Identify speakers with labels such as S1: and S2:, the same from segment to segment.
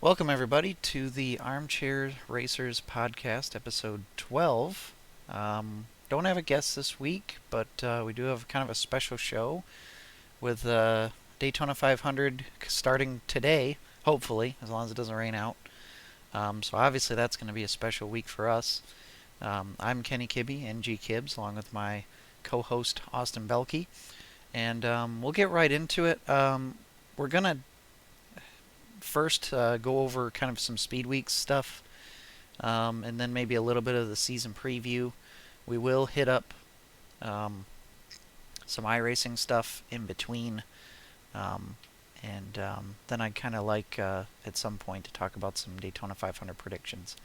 S1: Welcome, everybody, to the Armchair Racers podcast, episode 12. Don't have a guest this week, but we do have kind of a special show with Daytona 500 starting today, hopefully, as long as it doesn't rain out. So obviously that's going to be a special week for us. I'm Kenny Kibbe, NG Kibbs, along with my co-host Austin Belkey, and we'll get right into it. We're going to first go over kind of some Speed Week stuff, and then maybe a little bit of the season preview. We will hit up some iRacing stuff in between, and then I'd kind of like at some point to talk about some Daytona 500 predictions.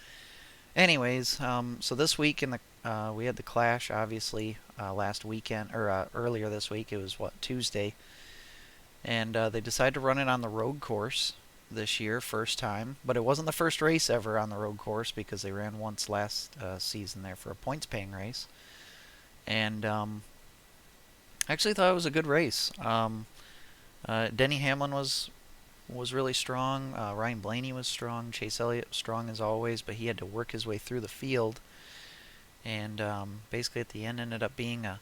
S1: Anyways, so this week we had the Clash, obviously, last weekend, or earlier this week. It was, Tuesday. And they decided to run it on the road course this year, first time. But it wasn't the first race ever on the road course because they ran once last season there for a points-paying race. And I actually thought it was a good race. Denny Hamlin was really strong. Ryan Blaney was strong. Chase Elliott strong as always, but he had to work his way through the field. And basically at the end ended up being a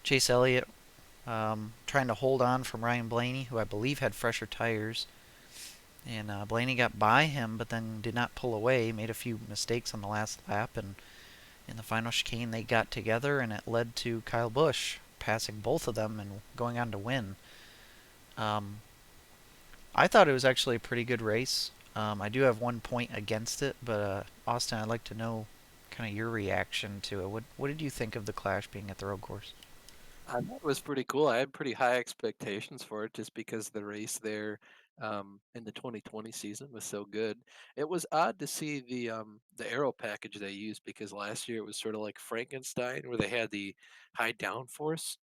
S1: Chase Elliott trying to hold on from Ryan Blaney, who I believe had fresher tires. And Blaney got by him, but then did not pull away, made a few mistakes on the last lap, and in the final chicane they got together, and it led to Kyle Busch passing both of them and going on to win. Um, I thought it was actually a pretty good race. I do have one point against it, but Austin, I'd like to know kind of your reaction to it. What did you think of the Clash being at the road course?
S2: I thought it was pretty cool. I had pretty high expectations for it just because the race there in the 2020 season was so good. It was odd to see the aero package they used because last year it was sort of like Frankenstein where they had the high downforce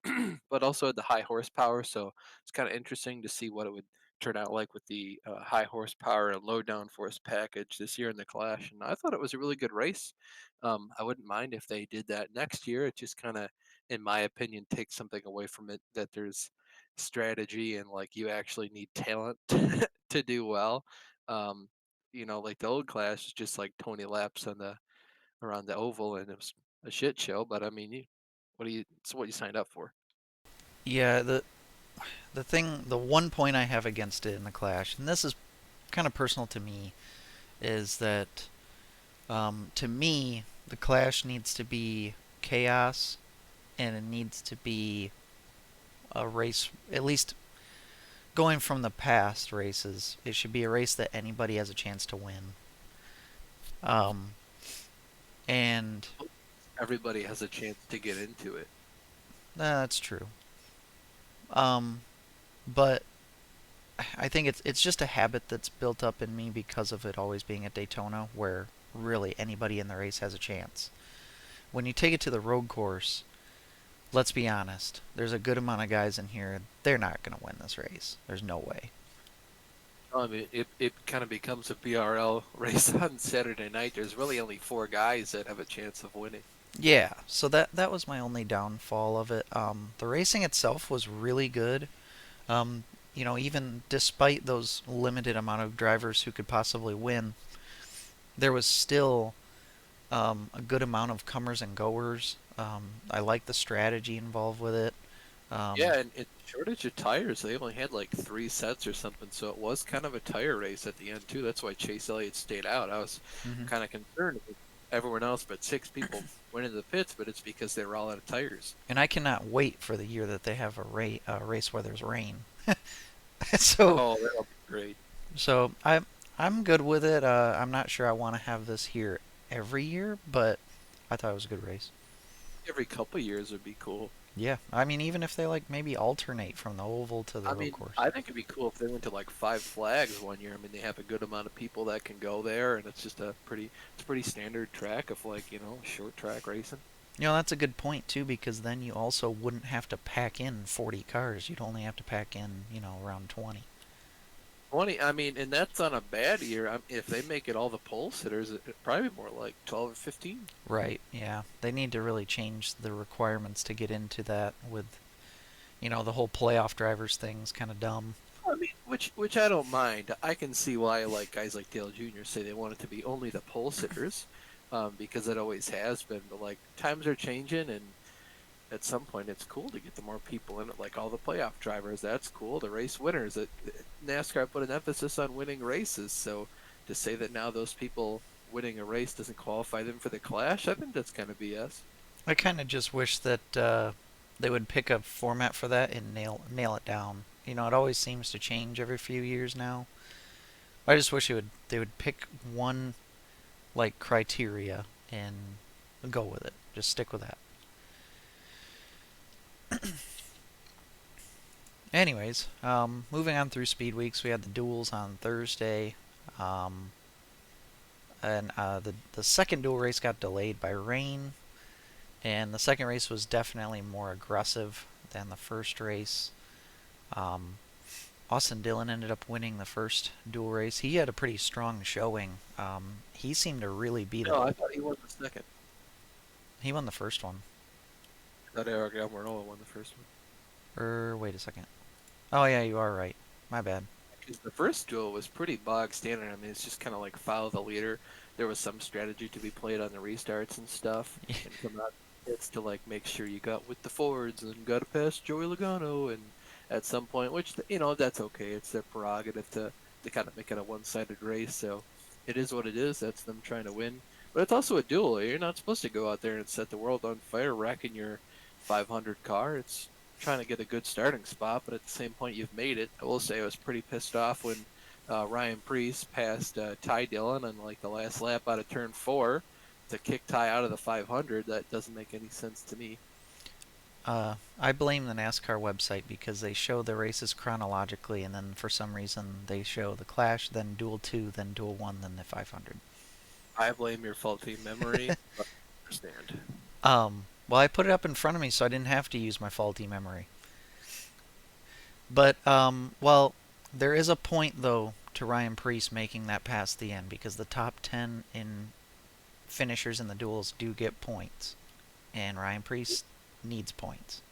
S2: but also had the high horsepower. So it's kind of interesting to see what it would turn out like with the high horsepower and low downforce package this year in the Clash. And I thought it was a really good race. I wouldn't mind if they did that next year. It just kind of in my opinion, takes something away from it that there's strategy and like you actually need talent to do well. Um, like the old Clash is just like 20 laps on the around the oval, and it was a shit show. But I mean, it's what you signed up for.
S1: Yeah, the one point I have against it in the Clash, and this is kind of personal to me, is that to me the Clash needs to be chaos, and it needs to be a race. At least going from the past races, it should be a race that anybody has a chance to win. Um, and
S2: Everybody has a chance to get into it.
S1: that's true. Um, but I think it's just a habit that's built up in me because of it always being at Daytona, where really anybody in the race has a chance. When you take it to the road course, let's be honest. There's a good amount of guys in here. They're not going to win this race. There's no way.
S2: I mean, it kind of becomes a BRL race on Saturday night. There's really only four guys that have a chance of winning.
S1: Yeah, so that was my only downfall of it. The racing itself was really good. Um, even despite those limited amount of drivers who could possibly win, there was still a good amount of comers and goers. I like the strategy involved with it. Um,
S2: Yeah, and shortage of tires. They only had like three sets or something, so it was kind of a tire race at the end too. That's why Chase Elliott stayed out. I was
S1: mhm.
S2: kind of concerned with everyone else, but six people went into the pits, but it's because they were all out of tires.
S1: And I cannot wait for the year that they have a race where there's rain. so
S2: Oh, that'll be great.
S1: so I'm good with it. I'm not sure I want to have this here every year, but I thought it was a good race.
S2: Every couple years would be cool.
S1: Yeah, I mean, even if they like maybe alternate from the oval to the
S2: I
S1: road
S2: mean,
S1: course.
S2: I think it'd be cool if they went to like Five Flags one year. I mean, they have a good amount of people that can go there, and it's a pretty standard track of like short track racing.
S1: That's a good point too, because then you also wouldn't have to pack in 40 cars. You'd only have to pack in, around 20.
S2: 20, I mean, and that's on a bad year. If they make it all the pole sitters, it probably more like 12 or 15.
S1: Right, yeah. They need to really change the requirements to get into that with, the whole playoff drivers thing's kind of dumb.
S2: I mean, which I don't mind. I can see why like guys like Dale Jr. say they want it to be only the pole sitters, because it always has been. But like times are changing, and at some point it's cool to get the more people in it, like all the playoff drivers. That's cool. The race winners. NASCAR put an emphasis on winning races, so to say that now those people winning a race doesn't qualify them for the Clash, I think that's kind of BS.
S1: I kind of just wish that they would pick a format for that and nail it down. You know, it always seems to change every few years now. I just wish they would pick one like criteria and go with it. Just stick with that. Anyways, moving on through speed weeks, we had the duels on Thursday, um, and the second duel race got delayed by rain, and the second race was definitely more aggressive than the first race. Um, Austin Dillon ended up winning the first duel race. He had a pretty strong showing. He seemed to really beat it.
S2: No, I thought he won the second.
S1: He won the first one.
S2: I thought Eric Almirola won the first one.
S1: Wait a second. Oh yeah, you are right. My bad.
S2: Because the first duel was pretty bog standard. I mean, it's just kind of like follow the leader. There was some strategy to be played on the restarts and stuff, and come out it's to like make sure you got with the Fords and got to pass Joey Logano, and at some point, which that's okay. It's their prerogative to kind of make it a one-sided race. So it is what it is. That's them trying to win. But it's also a duel. You're not supposed to go out there and set the world on fire, wrecking your 500 car. It's trying to get a good starting spot, but at the same point, you've made it. I will say I was pretty pissed off when Ryan Preece passed Ty Dillon on like the last lap out of turn 4 to kick Ty out of the 500. That doesn't make any sense to me.
S1: I blame the NASCAR website because they show the races chronologically, and then for some reason they show the Clash, then Duel 2, then Duel 1, then the 500.
S2: I blame your faulty memory, but I understand.
S1: Well, I put it up in front of me so I didn't have to use my faulty memory. But, well, there is a point, though, to Ryan Preece making that past the end because the top 10 in finishers in the duels do get points. And Ryan Preece needs points.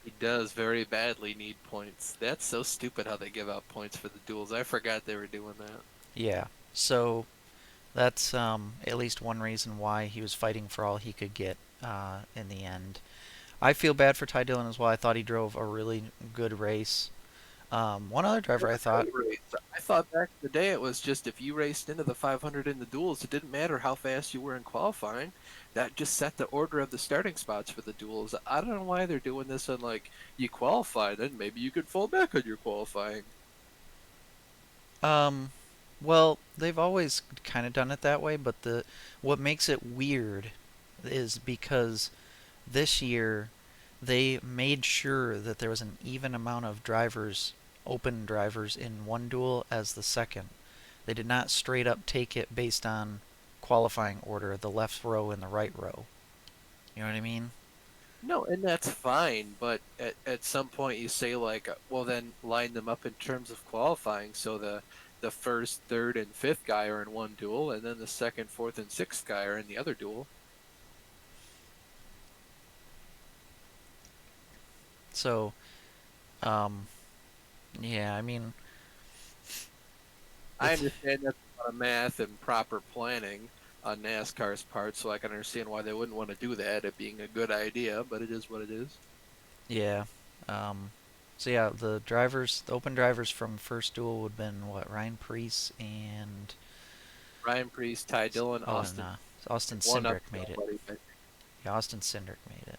S2: He does very badly need points. That's so stupid how they give out points for the duels. I forgot they were doing that.
S1: Yeah, so that's at least one reason why he was fighting for all he could get in the end. I feel bad for Ty Dillon as well. I thought he drove a really good race. One other driver I thought.
S2: I thought back in the day it was just if you raced into the 500 in the duels, it didn't matter how fast you were in qualifying. That just set the order of the starting spots for the duels. I don't know why they're doing this on like you qualify, then maybe you could fall back on your qualifying.
S1: Um, well, they've always kind of done it that way, but the what makes it weird is because this year they made sure that there was an even amount of drivers, open drivers, in one duel as the second. They did not straight up take it based on qualifying order, the left row and the right row. You know what I mean?
S2: No, and that's fine, but at some point you say like, well then line them up in terms of qualifying, so the first, third, and fifth guy are in one duel, and then the second, fourth, and sixth guy are in the other duel.
S1: So, um, yeah, I mean,
S2: I understand that's a lot of math and proper planning on NASCAR's part, so I can understand why they wouldn't want to do that, it being a good idea, but it is what it is.
S1: yeah. Um, so yeah, the open drivers from first duel would have been what, Ryan Preece and
S2: Ryan Preece, Ty Dillon,
S1: oh,
S2: Austin,
S1: no, Austin
S2: one up
S1: Cindric made it.
S2: nobody,
S1: Yeah, Austin Cindric made it.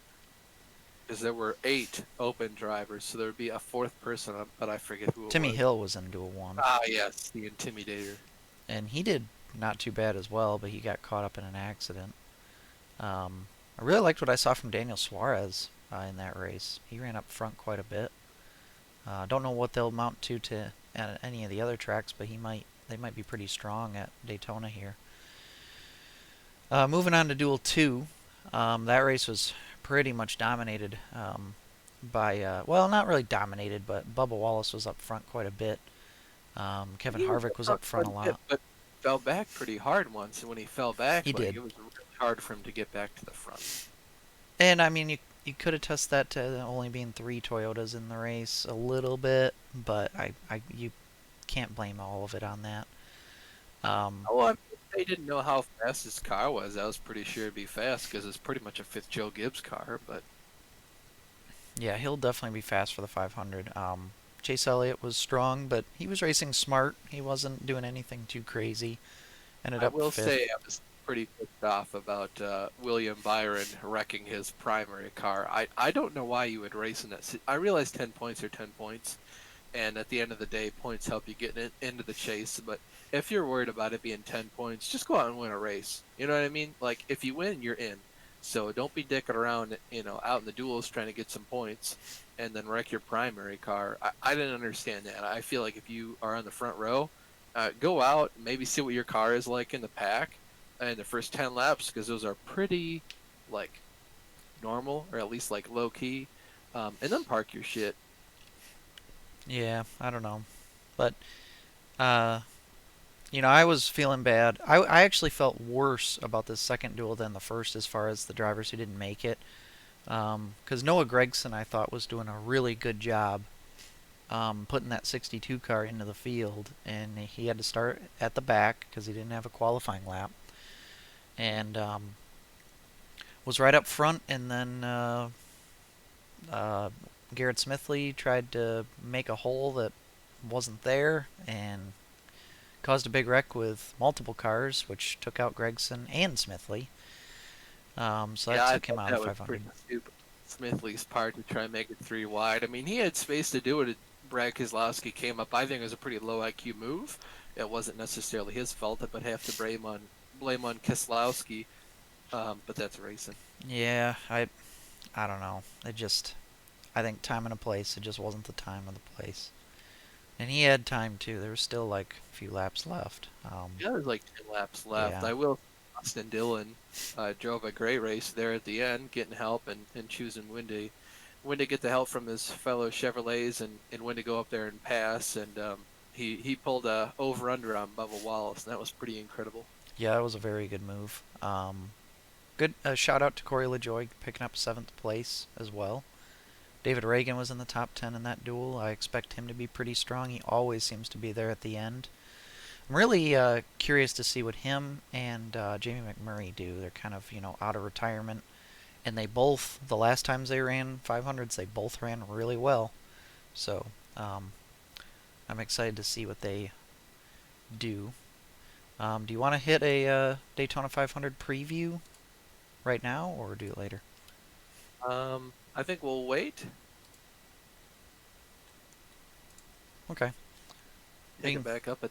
S2: because there were 8 open drivers, so there would be a fourth person, but I forget who it
S1: Timmy
S2: was.
S1: Hill was in duel one,
S2: Ah, yes, the Intimidator.
S1: and he did not too bad as well, but he got caught up in an accident. I really liked what I saw from Daniel Suarez in that race. He ran up front quite a bit. Don't know what they'll mount to at any of the other tracks, but they might be pretty strong at Daytona here. Moving on to Duel 2, that race was pretty much dominated by, well, not really dominated, but Bubba Wallace was up front quite a bit. Kevin
S2: He was
S1: Harvick was up front a
S2: quite bit,
S1: lot.
S2: but fell back pretty hard once, and when he fell back,
S1: He
S2: like
S1: did.
S2: it was really hard for him to get back to the front.
S1: And I mean, you could attest that to only being 3 Toyotas in the race a little bit, but can't blame all of it on that. Um,
S2: Oh, I mean, if they didn't know how fast his car was, I was pretty sure it'd be fast because it's pretty much a fifth Joe Gibbs car. But
S1: yeah, he'll definitely be fast for the 500. Chase Elliott was strong, but he was racing smart. He wasn't doing anything too crazy. Ended
S2: I
S1: up
S2: will say
S1: fifth.
S2: I was pretty pissed off about William Byron wrecking his primary car. I don't know why you would race in that. I realize 10 points are 10 points, and at the end of the day, points help you get into the chase. But if you're worried about it being 10 points, just go out and win a race. You know what I mean? Like, if you win, you're in. So don't be dicking around, out in the duels trying to get some points and then wreck your primary car. I didn't understand that. I feel like if you are on the front row, go out and maybe see what your car is like in the pack in the first 10 laps because those are pretty, like, normal or at least, like, low key. And then park your shit.
S1: Yeah, I don't know. But, uh, I was feeling bad. I actually felt worse about this second duel than the first as far as the drivers who didn't make it. Because Noah Gragson, I thought, was doing a really good job putting that 62 car into the field. And he had to start at the back because he didn't have a qualifying lap. And was right up front. And then uh, Garrett Smithley tried to make a hole that wasn't there. And caused a big wreck with multiple cars, which took out Gregson and Smithley. So that
S2: Yeah, I
S1: took him
S2: thought
S1: out of
S2: that was pretty
S1: 500.
S2: stupid. Smithley's part to try and make it three wide. I mean, he had space to do it. Brad Keselowski came up. I think it was a pretty low IQ move. It wasn't necessarily his fault, but have to blame on Keselowski. But that's racing.
S1: Yeah, I don't know. I think time and a place. It just wasn't the time or the place. And he had time too. There was still like a few laps left.
S2: Yeah, there's like 10 laps left.
S1: Yeah,
S2: I will. Austin Dillon drove a great race there at the end, getting help and choosing when to get the help from his fellow Chevrolets and when to go up there and pass. And he pulled a over under on Bubba Wallace, and that was pretty incredible.
S1: yeah, that was a very good move. Good shout out to Corey LaJoy picking up seventh place as well. David Reagan was in the top 10 in that duel. I expect him to be pretty strong. He always seems to be there at the end. I'm really curious to see what him and Jamie Mcmurray do. They're kind of, out of retirement. And they both, the last times they ran 500s, they both ran really well. So I'm excited to see what they do. Do you want to hit a Daytona 500 preview right now or do it later?
S2: I think we'll wait.
S1: Okay.
S2: Pick it back up.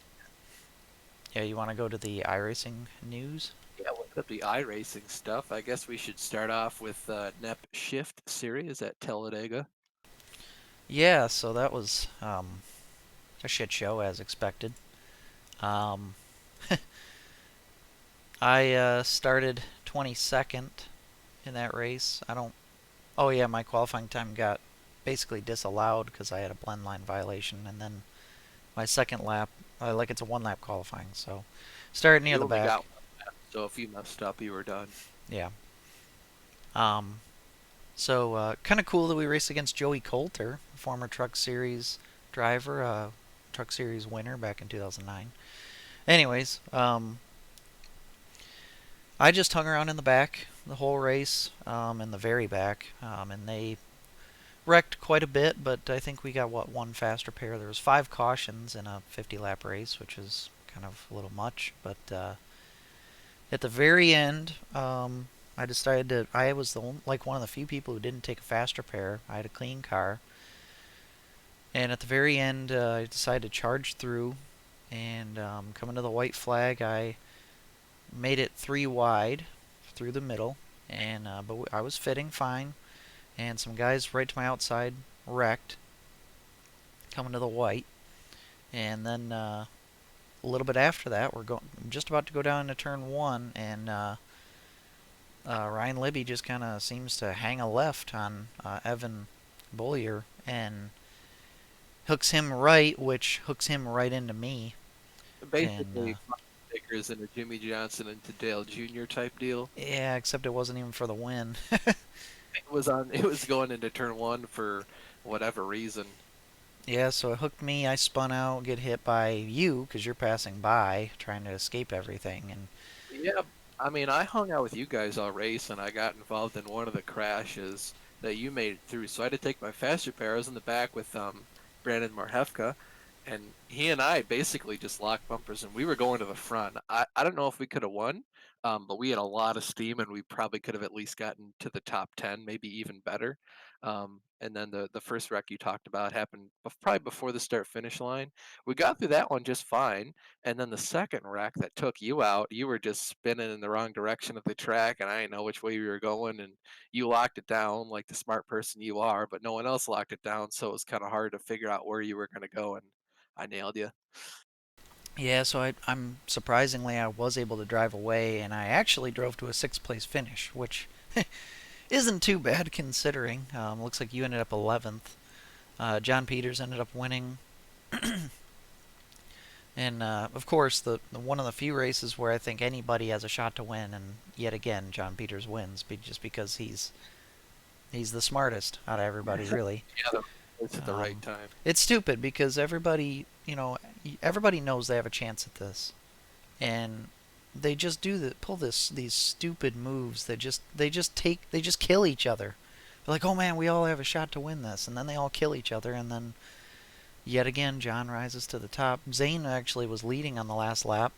S1: Yeah, you want to go to the iRacing news?
S2: Yeah, look up the iRacing stuff. I guess we should start off with NEP Shift Series at Talladega.
S1: Yeah, so that was a shit show as expected. Um, I started 22nd in that race. I don't. Oh yeah, my qualifying time got basically disallowed because I had a blend line violation, and then my second lap, like it's a one lap qualifying, so started near
S2: You
S1: the
S2: only got
S1: back.
S2: one lap, so if you messed up, you were done.
S1: Yeah. Um. So kind of cool that we raced against Joey Coulter, former Truck Series driver, Truck Series winner back in 2009. Anyways, I just hung around in the back the whole race, in the very back, and they wrecked quite a bit, but I think we got one faster pair. There was 5 cautions in a 50 lap race, which is kind of a little much. But at the very end, I decided to. I was like one of the few people who didn't take a faster pair. I had a clean car, and at the very end, I decided to charge through. And coming to the white flag, I made it 3 wide through the middle, and but I was fitting fine. And some guys right to my outside wrecked coming to the white, and then a little bit after that, we're just about to go down into turn one, and Ryan Libby just kind of seems to hang a left on Evan Bollier and hooks him right, which hooks him right into me. And
S2: Basically, stickers and a Jimmy Johnson and to Dale Jr. type deal.
S1: yeah, except it wasn't even for the win.
S2: It was going into turn one for whatever reason.
S1: Yeah, so it hooked me. I spun out, get hit by you because you're passing by, trying to escape everything, and
S2: Yeah, I mean, I hung out with you guys all race, and I got involved in one of the crashes that you made it through. So I had to take my fast repair. I was in the back with Brandon Marhefka, and he and I basically just locked bumpers, and we were going to the front. I don't know if we could have won, but we had a lot of steam, and we probably could have at least gotten to the top 10, maybe even better. And then the first wreck you talked about happened probably before the start finish line. We got through that one just fine, and then the second wreck that took you out, you were just spinning in the wrong direction of the track, and I didn't know which way you were going. And you locked it down like the smart person you are, but no one else locked it down, so it was kind of hard to figure out where you were going to go. And I nailed you.
S1: yeah, so I'm surprisingly I was able to drive away, and I actually drove to a sixth place finish, which isn't too bad considering. Looks like you ended up 11th. John Peters ended up winning, and of course the one of the few races where I think anybody has a shot to win, and yet again John Peters wins, just because he's the smartest out of everybody, really.
S2: Yeah, it's at the right
S1: Um,
S2: time.
S1: it's stupid because everybody knows they have a chance at this, and they just pull these stupid moves that they just kill each other. They're like, oh man, we all have a shot to win this, and then they all kill each other, and then yet again John rises to the top. Zane actually was leading on the last lap.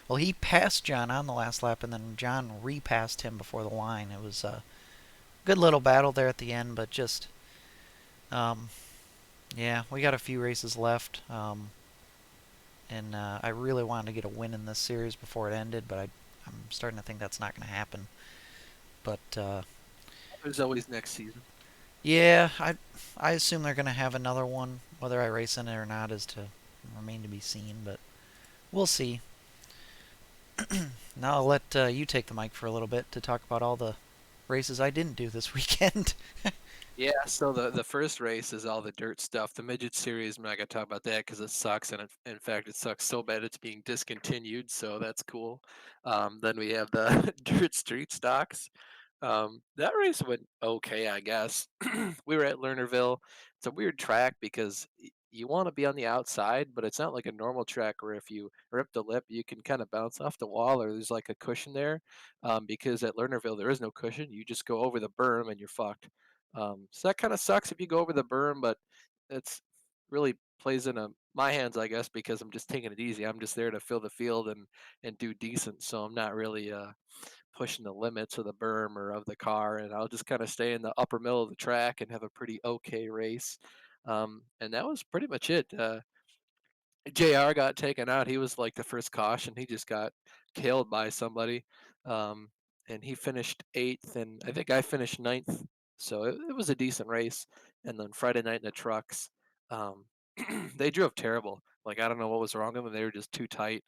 S1: Well, he passed John on the last lap, and then John repassed him before the line. It was a good little battle there at the end, but just um, yeah, we got a few races left. And I really wanted to get a win in this series before it ended, but I'm starting to think that's not going to happen. But
S2: There's always next season.
S1: yeah, I assume they're going to have another one. Whether I race in it or not is to remain to be seen, but we'll see. Now I'll let you take the mic for a little bit to talk about all the races I didn't do this weekend.
S2: Yeah, so the first race is all the dirt stuff. The midget series, I'm not gonna talk about that because it sucks, and in fact, it sucks so bad it's being discontinued. So that's cool. Then we have the dirt street stocks. That race went okay, I guess. We were at Lernerville. It's a weird track because you want to be on the outside, but it's not like a normal track where if you rip the lip, you can kind of bounce off the wall or there's like a cushion there. Because at Lernerville, there is no cushion. You just go over the berm and you're fucked. So that kind of sucks if you go over the berm, but it's really plays into my hands, I guess, because I'm just taking it easy. I'm just there to fill the field and do decent. So I'm not really pushing the limits of the berm or of the car, and I'll just kind of stay in the upper middle of the track and have a pretty okay race. And that was pretty much it. JR got taken out. He was like the first caution. He just got killed by somebody. Um, and he finished eighth, and I think I finished ninth. So it was a decent race. And then Friday night in the trucks, um, they drove terrible. Like, I don't know what was wrong with them. They were just too tight.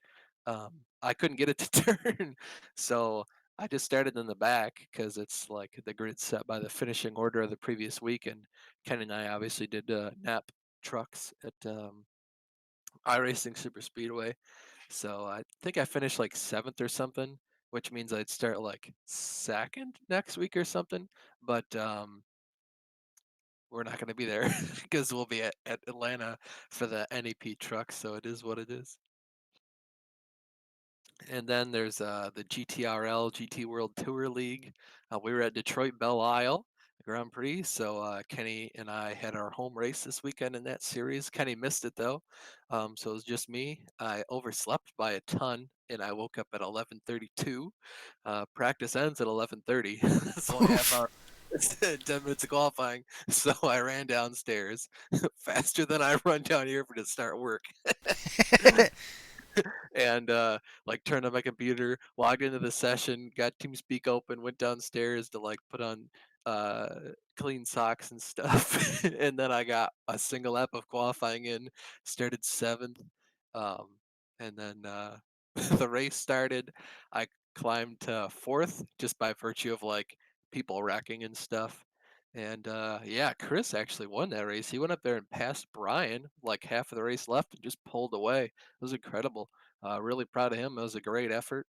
S2: I couldn't get it to turn. So I just started in the back because it's like the grid set by the finishing order of the previous week. And Ken and I obviously did nap trucks at iRacing Super Speedway. So I think I finished like seventh or something, which means I'd start like second next week or something. But we're not going to be there because we'll be at Atlanta for the NEP truck. So it is what it is. And then there's the GTRL GT World Tour League. We were at Detroit Belle Isle Grand Prix, so Kenny and I had our home race this weekend in that series. Kenny missed it though, so it was just me. I overslept by a ton, and I woke up at 11:32. Practice ends at 11:30. It's only a half
S1: Oof.
S2: hour. 10 minutes of qualifying, so I ran downstairs faster than I run down here for to start work. And like turned on my computer, logged into the session, got TeamSpeak open, went downstairs to like put on uh clean socks and stuff. And then I got a single lap of qualifying in, started seventh. Um and then the race started. I climbed to fourth just by virtue of like people wrecking and stuff. And yeah, Chris actually won that race. He went up there and passed Brian like half of the race left and just pulled away. It was incredible. Really proud of him. It was a great effort,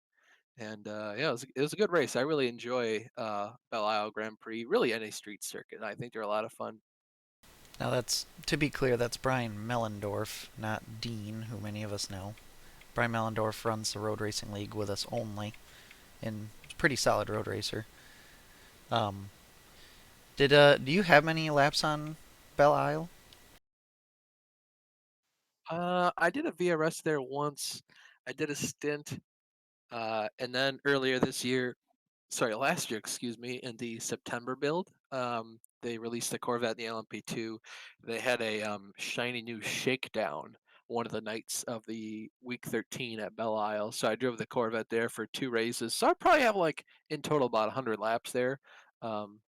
S2: and yeah, it was a good race. I really enjoy Belle Isle Grand Prix. Really, any street circuit. I think they're a lot of fun.
S1: Now that's to be clear, that's Brian Mellendorf, not Dean, who many of us know. Brian Mellendorf runs the Road Racing League with us only, and he's a pretty solid road racer. Um, did do you have many laps on Belle Isle?
S2: I did a VRS there once. I did a stint, and then earlier this year, sorry, last year, excuse me, in the September build, they released the Corvette in the LMP2. They had a shiny new shakedown one of the nights of the week 13 at Belle Isle. So I drove the Corvette there for 2 races. So I probably have like in total about 100 laps there. Um,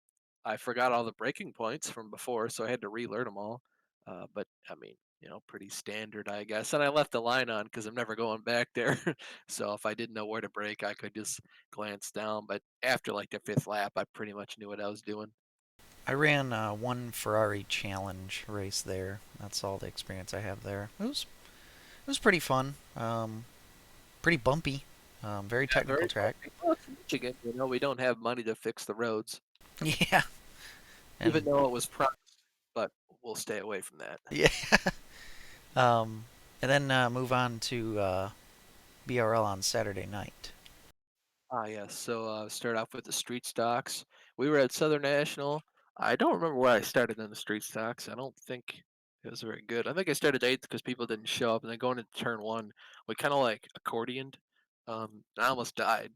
S2: I forgot all the breaking points from before, so I had to relearn them all. But I mean, pretty standard, I guess. And I left the line on because I'm never going back there. So if I didn't know where to brake, I could just glance down. But after like the fifth lap, I pretty much knew what I was doing.
S1: I ran one Ferrari Challenge race there. That's all the experience I have there. It was pretty fun. Pretty bumpy. Very
S2: Yeah,
S1: technical
S2: very
S1: track.
S2: bumpy. Well, it's Michigan. We don't have money to fix the roads,
S1: Yeah,
S2: even
S1: and
S2: though it was promised. But we'll stay away from that.
S1: yeah. Um, and then move on to BRL on Saturday night.
S2: Ah, yes. So start off with the street stocks. We were at Southern National. I don't remember where I started in the street stocks. I don't think it was very good. I think I started eighth because people didn't show up, and then going into turn one, we kind of like accordioned. I almost died.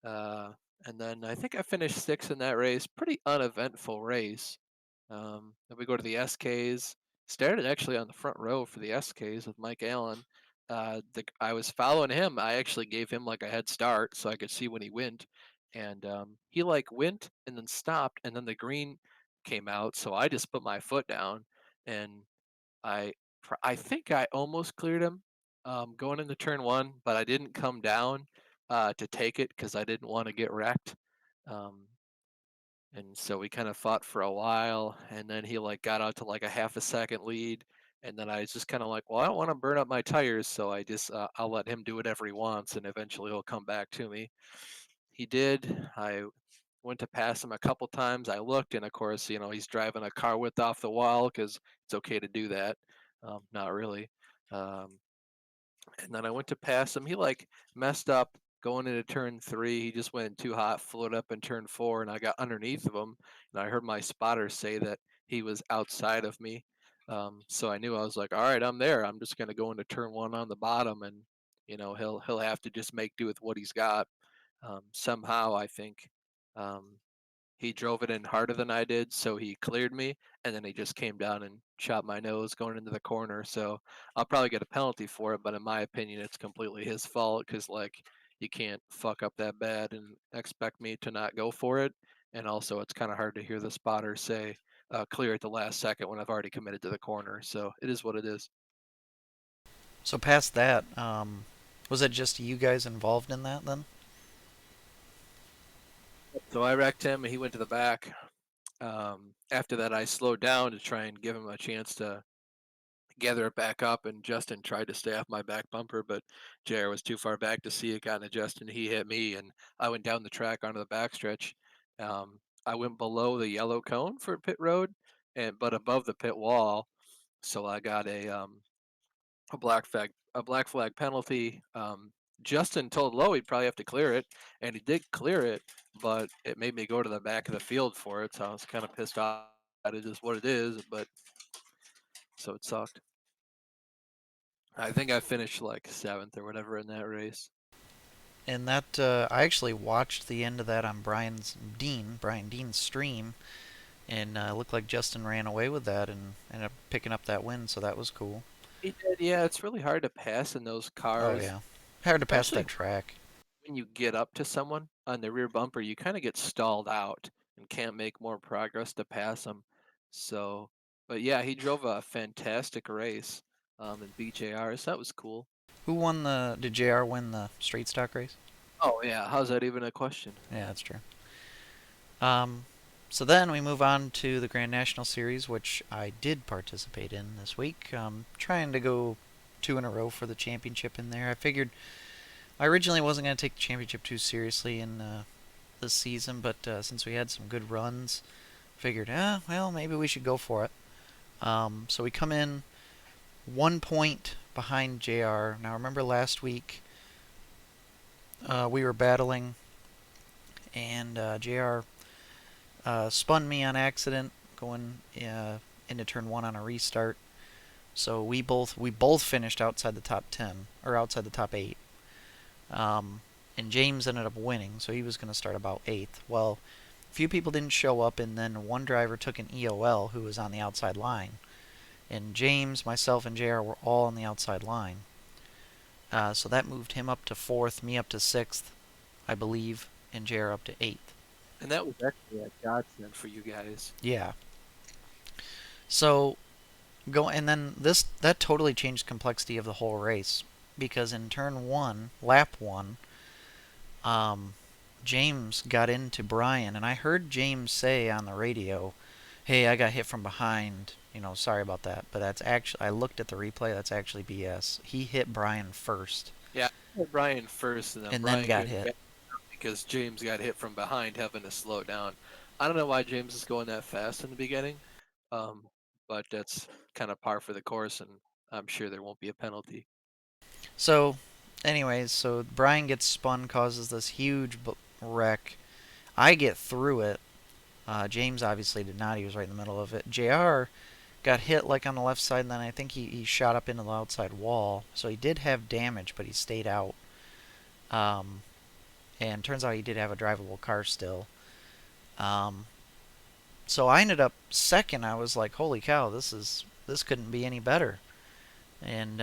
S2: Uh, and then I think I finished sixth in that race. Pretty uneventful race. Then we go to the SKs. Started actually on the front row for the SKs with Mike Allen. I was following him. I actually gave him like a head start so I could see when he went, and he like went and then stopped, and then the green came out. So I just put my foot down, and I I think I almost cleared him going into turn one, but I didn't come down to take it because I didn't want to get wrecked. Um, and so we kind of fought for a while, and then he like got out to like a half a second lead, and then I was just kind of like, well, I don't want to burn up my tires, so I just I'll let him do whatever he wants, and eventually he'll come back to me. He did. I went to pass him a couple times. I looked, and of course, he's driving a car width off the wall because it's okay to do that. Not really. Um, and then I went to pass him. He like messed up going into turn three. He just went too hot, floated up in turn four, and I got underneath of him. And I heard my spotter say that he was outside of me. So I knew I was like, all right, I'm there. I'm just gonna go into turn one on the bottom, and he'll have to just make do with what he's got. Somehow I think um, he drove it in harder than I did, so he cleared me, and then he just came down and chopped my nose going into the corner. So I'll probably get a penalty for it, but in my opinion, it's completely his fault because like you can't fuck up that bad and expect me to not go for it. And also, it's kind of hard to hear the spotter say clear at the last second when I've already committed to the corner. So it is what it is.
S1: So past that, was it just you guys involved in that then?
S2: So I wrecked him, and he went to the back. After that, I slowed down to try and give him a chance to gather it back up, and Justin tried to stay off my back bumper, but JR was too far back to see it. Got into Justin, he hit me, and I went down the track onto the backstretch. I went below the yellow cone for pit road, but above the pit wall, so I got a black flag penalty. Justin told Lowe he'd probably have to clear it, and he did clear it, but it made me go to the back of the field for it, so I was kind of pissed off. It is what it is, but so it sucked. I think I finished like seventh or whatever in that race.
S1: And that I actually watched the end of that on Brian Dean's stream, and it looked like Justin ran away with that and ended up picking up that win. So that was cool.
S2: He did, yeah. It's really hard to pass in those
S1: Oh
S2: cars,
S1: yeah, hard to pass
S2: especially
S1: that track.
S2: when you get up to someone on the rear bumper. You kind of get stalled out and can't make more progress to pass them. So, but yeah, he drove a fantastic race in BJR, so that was cool.
S1: Who won the? Did JR win the straight stock race?
S2: Oh yeah, how's that even a question?
S1: Yeah, that's true. Um, so then we move on to the Grand National Series, which I did participate in this week. Trying to go two in a row for the championship in there. I figured I originally wasn't going to take the championship too seriously in this season, but since we had some good runs, figured, well, maybe we should go for it. So we come in 1 point behind JR. Now remember last week we were battling, and JR spun me on accident going into turn one on a restart. So we both finished outside the top 10 or outside the top 8. Um, and James ended up winning, so he was going to start about 8th. Well, a few people didn't show up, and then one driver took an EOL who was on the outside line. And James, myself, and JR were all on the outside line. So that moved him up to 4th, me up to 6th, I believe, and JR up to 8th.
S2: And that was actually a godsend for you guys.
S1: Yeah. So go and then this that totally changed complexity of the whole race because in turn one, lap one, um, James got into Brian, and I heard James say on the radio, "Hey, I got hit from behind. Sorry about that." But that's actually I looked at the replay. That's actually BS. He hit Brian first,
S2: Yeah, I hit Brian first, and then
S1: and then
S2: Brian
S1: got
S2: came
S1: hit.
S2: back because James got hit from behind, having to slow down. I don't know why James is going that fast in the beginning, um, but that's kind of par for the course, and I'm sure there won't be a penalty.
S1: So, anyways, so Brian gets spun, causes this huge wreck. I get through it. James obviously did not. He was right in the middle of it. JR got hit like on the left side, and then I think he shot up into the outside wall. So he did have damage, but he stayed out. Um, and turns out he did have a drivable car still. Um, so I ended up second. I was like, holy cow, this couldn't be any better. And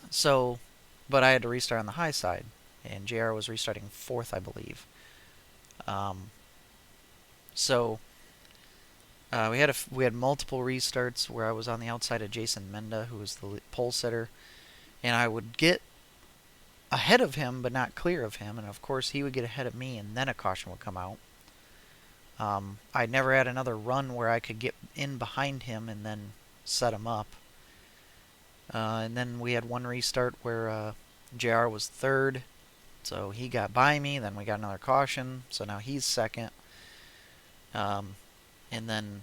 S1: so, but I had to restart on the high side, and JR was restarting 4th, I believe. Um, so we had multiple restarts where I was on the outside of Jason Menda, who was the pole sitter, and I would get ahead of him but not clear of him, and of course he would get ahead of me, and then a caution would come out. I'd never had another run where I could get in behind him and then set him up. And then we had one restart where JR was 3rd, so he got by me. Then we got another caution, so now he's 2nd. And then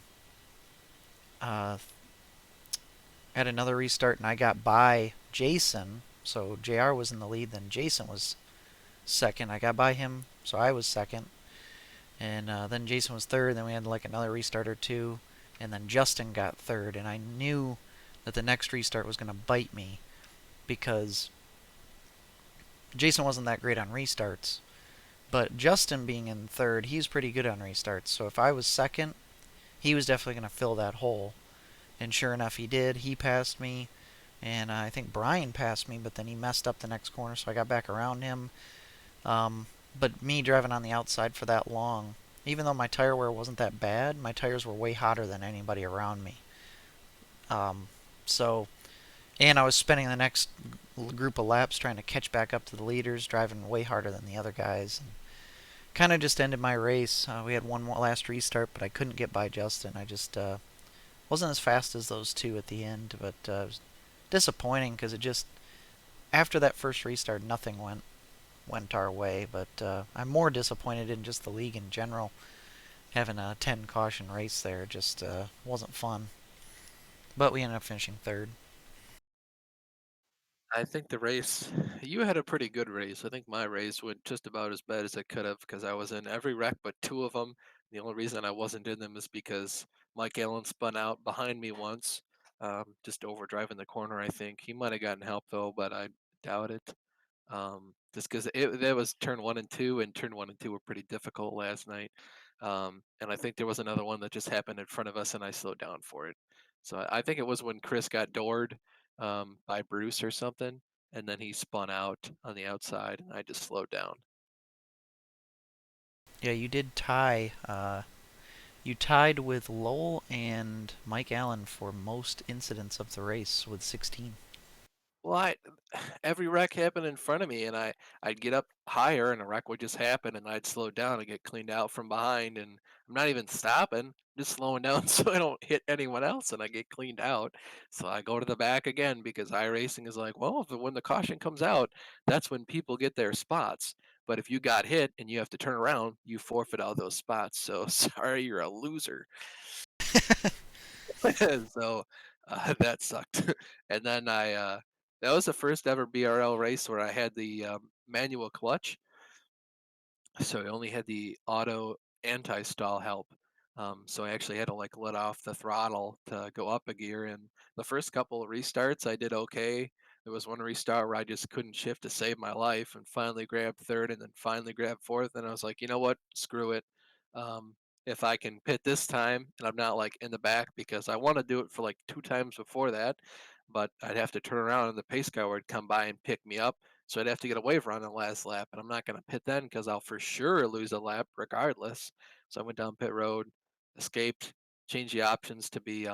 S1: uh, had another restart, and I got by Jason. So JR was in the lead, then Jason was 2nd. I got by him, so I was 2nd. And then Jason was 3rd. Then we had like another restart or two, and then Justin got 3rd. And I knew that the next restart was going to bite me because Jason wasn't that great on restarts. But Justin being in 3rd, he's pretty good on restarts. So if I was 2nd, he was definitely going to fill that hole. And sure enough, he did. He passed me, and I think Brian passed me, but then he messed up the next corner, so I got back around him. But me driving on the outside for that long, even though my tire wear wasn't that bad, my tires were way hotter than anybody around me. Um, so, and I was spending the next group of laps trying to catch back up to the leaders, driving way harder than the other guys. And kind of just ended my race. We had one more last restart, but I couldn't get by Justin. I just wasn't as fast as those two at the end, but it was disappointing because it just after that first restart, nothing went our way. But I'm more disappointed in just the league in general. Having a 10 caution race there just wasn't fun. But we ended up finishing 3rd.
S2: I think the race, you had a pretty good race. I think my race went just about as bad as it could have because I was in every wreck but two of them. The only reason I wasn't in them is because Mike Allen spun out behind me once, just over driving the corner, I think. He might have gotten help though, but I doubt it. Just because there was turn one and two, and turn one and two were pretty difficult last night. And I think there was another one that just happened in front of us, and I slowed down for it. So I think it was when Chris got doored by Bruce or something, and then he spun out on the outside, and I just slowed down.
S1: Yeah, you did tie. You tied with Lowell and Mike Allen for most incidents of the race with 16.
S2: Well, every wreck happened in front of me, and I'd get up higher, and a wreck would just happen, and I'd slow down and get cleaned out from behind, and I'm not even stopping, just slowing down so I don't hit anyone else, and I get cleaned out. So I go to the back again because iRacing is like, well, when the caution comes out, that's when people get their spots. But if you got hit and you have to turn around, you forfeit all those spots. So sorry, you're a loser. So that sucked. And then that was the first ever BRL race where I had the manual clutch, so I only had the auto anti-stall help. So I actually had to like let off the throttle to go up a gear. And the first couple of restarts, I did okay. There was one restart where I just couldn't shift to save my life, and finally grabbed third, and then finally grabbed fourth. And I was like, you know what? Screw it. Um, if I can pit this time, and I'm not like in the back, because I want to do it for like two times before that, but I'd have to turn around and the pace car would come by and pick me up, so I'd have to get a waiver on the last lap, and I'm not going to pit then because I'll for sure lose a lap regardless. So I went down pit road, escaped, changed the options to be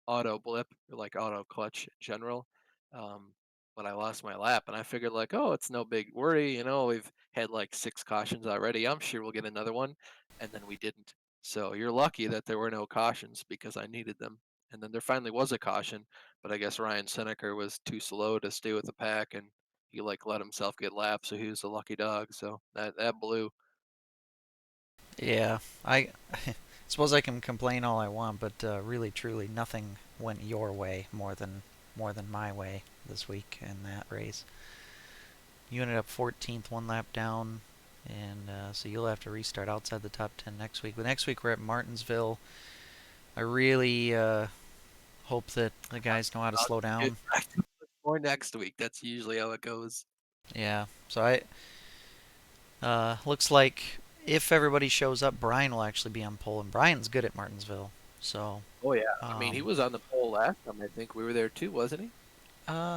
S2: auto blip or like auto clutch in general. Um, but I lost my lap, and I figured like, oh, it's no big worry. We've had like six cautions already. I'm sure we'll get another one, and then we didn't. So you're lucky that there were no cautions because I needed them. And then there finally was a caution, but I guess Ryan Seneca was too slow to stay with the pack, and he like let himself get lapped, so he was a lucky dog. So that blew.
S1: Yeah, I suppose I can complain all I want, but really, truly, nothing went your way more than my way this week in that race. You ended up 14th, one lap down, and so you'll have to restart outside the top 10 next week. But next week we're at Martinsville. I really hope that the guys know how to
S2: I'll
S1: slow
S2: get
S1: down.
S2: back to it more next week. That's usually how it goes.
S1: Yeah, so I looks like if everybody shows up, Brian will actually be on pole, and Brian's good at Martinsville. So,
S2: Oh yeah, I mean he
S1: um,
S2: was on the pole last time. I think we were there too, wasn't he?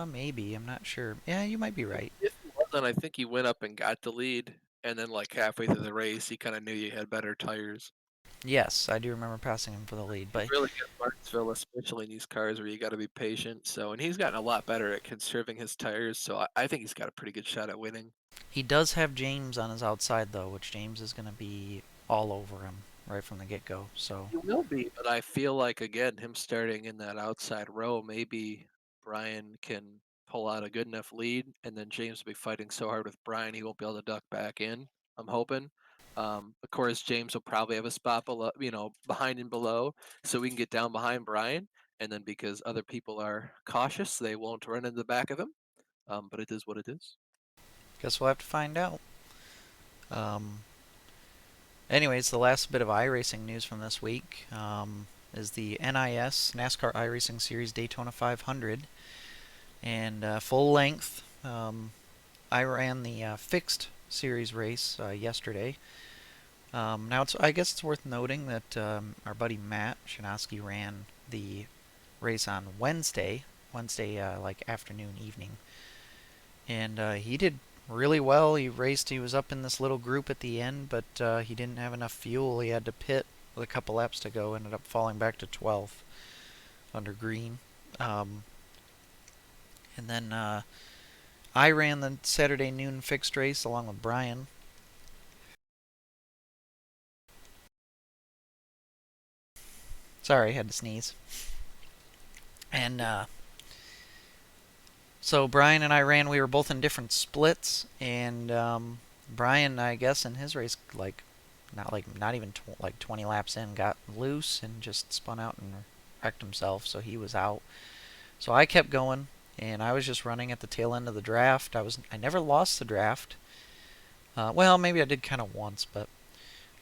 S1: maybe I'm not sure. Yeah, you might be
S2: If,
S1: right.
S2: if he wasn't, I think he went up and got the lead, and then like halfway through the race, he kind of knew you had better tires.
S1: Yes, I do remember passing him for the lead,
S2: He's
S1: but
S2: really good at Martinsville, especially in these cars where you got to be patient. So, and he's gotten a lot better at conserving his tires. So I think he's got a pretty good shot at winning.
S1: he does have James on his outside though, which James is going to be all over him right from the get-go. So,
S2: He will be, but I feel like again, him starting in that outside row, maybe Brian can pull out a good enough lead, and then James will be fighting so hard with Brian he won't be able to duck back in. I'm hoping. Of course, James will probably have a spot below, behind and below, so we can get down behind Brian. And then because other people are cautious, they won't run in the back of him. But it is what it is.
S1: guess we'll have to find out. Um, anyways, the last bit of iRacing news from this week is the NIS NASCAR iRacing Series Daytona 500 and full length. I ran the fixed series race yesterday. Now, I guess it's worth noting that our buddy Matt Shinosky ran the race on Wednesday like afternoon, evening, and he did really well. He was up in this little group at the end, but he didn't have enough fuel. He had to pit with a couple laps to go. Ended up falling back to 12th under green. Um, and then I ran the Saturday noon fixed race along with Brian. Sorry, I had to sneeze. And so Brian and I ran. We were both in different splits, and Brian, I guess, in his race, not even like 20 laps in, got loose and just spun out and wrecked himself. So he was out. So I kept going, and I was just running at the tail end of the draft. I never lost the draft. Well, maybe I did kind of once, but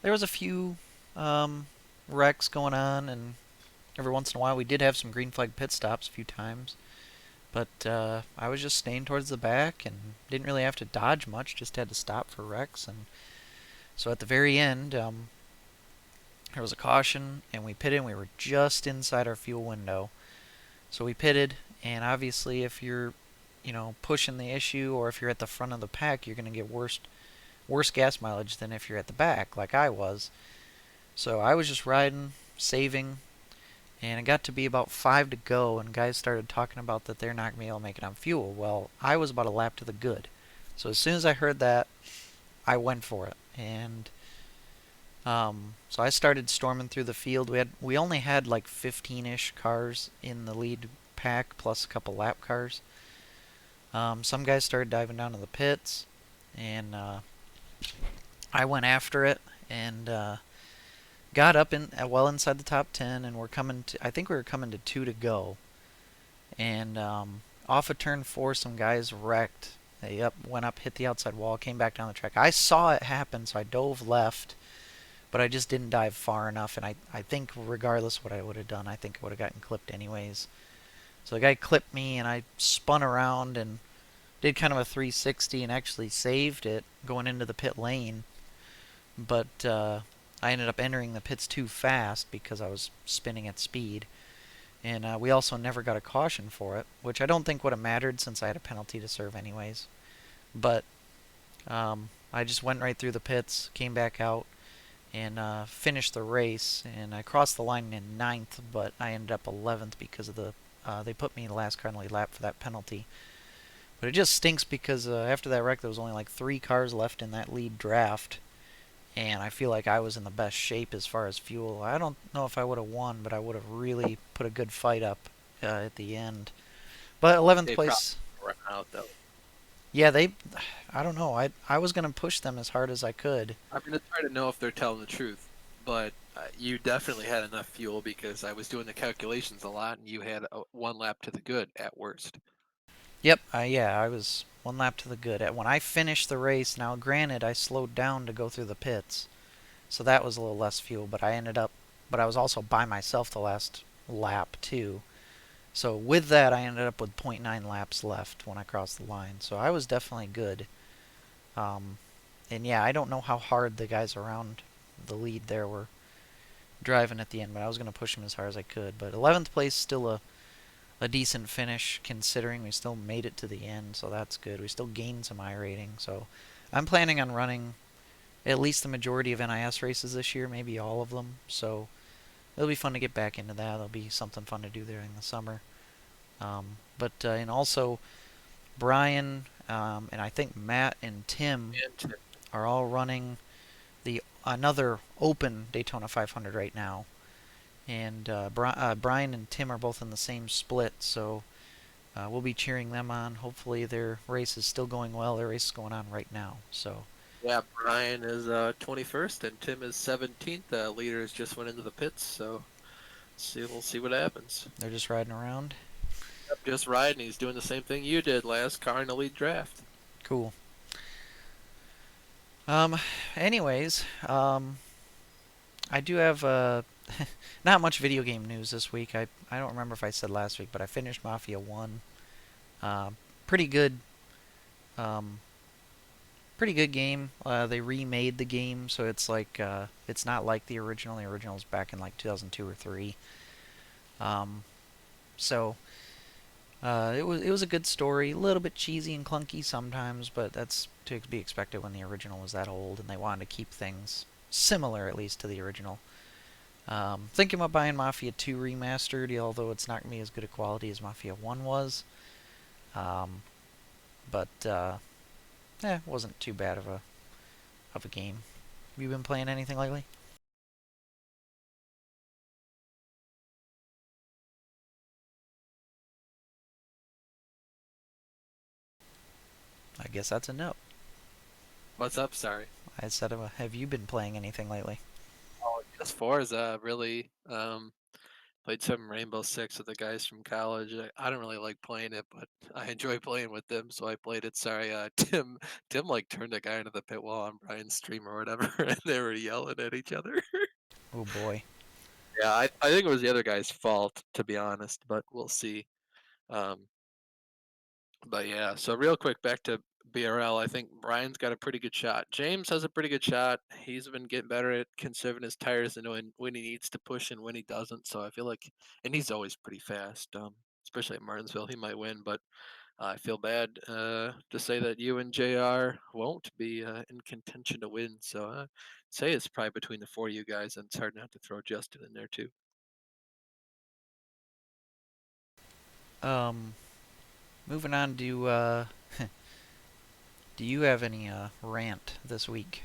S1: there was a few um, wrecks going on, and every once in a while we did have some green flag pit stops a few times. But I was just staying towards the back and didn't really have to dodge much, just had to stop for wrecks. And so at the very end, there was a caution, and we pitted, and we were just inside our fuel window. So we pitted, and obviously, if you're, pushing the issue, or if you're at the front of the pack, you're going to get worse gas mileage than if you're at the back, like I was. So I was just riding, saving, and it got to be about 5 to go, and guys started talking about that they're not going to be able to make it on fuel. Well, I was about a lap to the good. So as soon as I heard that, I went for it. And so I started storming through the field. We only had like 15-ish cars in the lead pack, plus a couple lap cars. Some guys started diving down to the pits, and I went after it and got up in well inside the top 10, and we're coming to. I think we were coming to two to go, and off of turn four, some guys wrecked. They went up, hit the outside wall, came back down the track. I saw it happen, so I dove left, but I just didn't dive far enough. And I think regardless of what I would have done, I think I would have gotten clipped anyways. So the guy clipped me, and I spun around and did kind of a 360 and actually saved it going into the pit lane. But I ended up entering the pits too fast because I was spinning at speed. And we also never got a caution for it, which I don't think would have mattered since I had a penalty to serve anyways. But I just went right through the pits, came back out, and finished the race. And I crossed the line in ninth, but I ended up 11th because of the they put me in the last car lap for that penalty. But it just stinks because after that wreck, there was only like 3 cars left in that lead draft, and I feel like I was in the best shape as far as fuel. I don't know if I would have won, but I would have really put a good fight up at the end. But 11th
S2: They probably
S1: place,
S2: run out though.
S1: yeah, I don't know. I was gonna push them as hard as I could.
S2: I'm gonna try to know if they're telling the truth, but you definitely had enough fuel because I was doing the calculations a lot, and you had one lap to the good at worst.
S1: Yep, yeah, I was 1 lap to the good. When I finished the race, now granted, I slowed down to go through the pits, so that was a little less fuel. But I was also by myself the last lap too. So with that, I ended up with zero point 0.9 laps left when I crossed the line. So I was definitely good. Um, and yeah, I don't know how hard the guys around the lead there were driving at the end, but I was going to push them as hard as I could. But 11th place still a decent finish considering we still made it to the end, so that's good. We still gained some I rating. So I'm planning on running at least the majority of NIS races this year, maybe all of them. So it'll be fun to get back into that. It'll be something fun to do during the summer. And also Brian and I think Matt and Tim
S2: And
S1: are all running the another open Daytona 500 right now, and Brian and Tim are both in the same split, so we'll be cheering them on. Hopefully their race is still going well. Their race is going on right now, so
S2: yeah, Brian is 21st and Tim is 17th. Leaders just went into the pits, so we'll see what happens.
S1: they're just riding around.
S2: Yep, just riding. He's doing the same thing you did last car in the lead draft.
S1: Cool. Um, anyways, I do have not much video game news this week. I don't remember if I said last week, but I finished Mafia 1. Uh, pretty good. Um, Pretty good game. They remade the game, so it's not like the original. The original is back in like 2002 or three. Um, so it was a good story. A little bit cheesy and clunky sometimes, but that's to be expected when the original was that old, and they wanted to keep things similar at least to the original. Thinking about buying Mafia 2 remastered, although it's not gonna be as good a quality as Mafia 1 was. Um, but it wasn't too bad of a game. Have you been playing anything lately? I guess that's a no.
S2: What's up? Sorry.
S1: I said, have you been playing anything lately?
S2: Oh, just Forza, really. Played some Rainbow Six with the guys from college. I don't really like playing it, but I enjoy playing with them, so I played it. Sorry, Tim like turned a guy into the pit wall on Brian's stream or whatever, and they were yelling at each other.
S1: Oh boy.
S2: Yeah, I think it was the other guy's fault, to be honest, but we'll see. Um, but yeah, so real quick, back to BRL. I think Brian's got a pretty good shot. James has a pretty good shot. He's been getting better at conserving his tires and knowing when he needs to push and when he doesn't. So I feel like, and he's always pretty fast, especially at Martinsville. He might win, but I feel bad to say that you and JR won't be in contention to win. So say it's probably between the four of you guys, and it's hard not to throw Justin in there too.
S1: Um, Moving on to do you have any rant this week?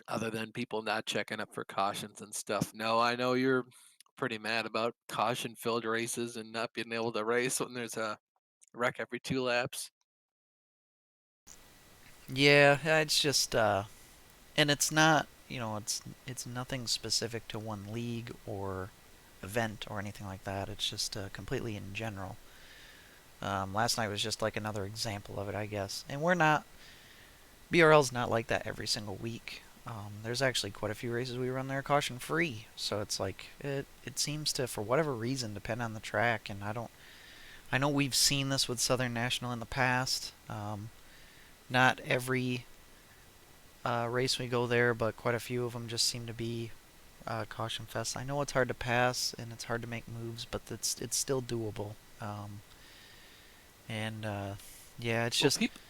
S2: Other than people not checking up for cautions and stuff. No, I know you're pretty mad about caution-filled races and not being able to race when there's a wreck every 2 laps.
S1: Yeah, it's just and it's not. it's nothing specific to one league or event or anything like that. It's just completely in general. Last night was just like another example of it, I guess. And we're not BRL's not like that every single week. There's actually quite a few races we run there caution free, so it's like it seems to, for whatever reason, depend on the track. And I know we've seen this with Southern National in the past. Not every race we go there, but quite a few of them just seem to be caution fest. I know it's hard to pass and it's hard to make moves, but it's still doable. And yeah, it's
S2: Well,
S1: just
S2: people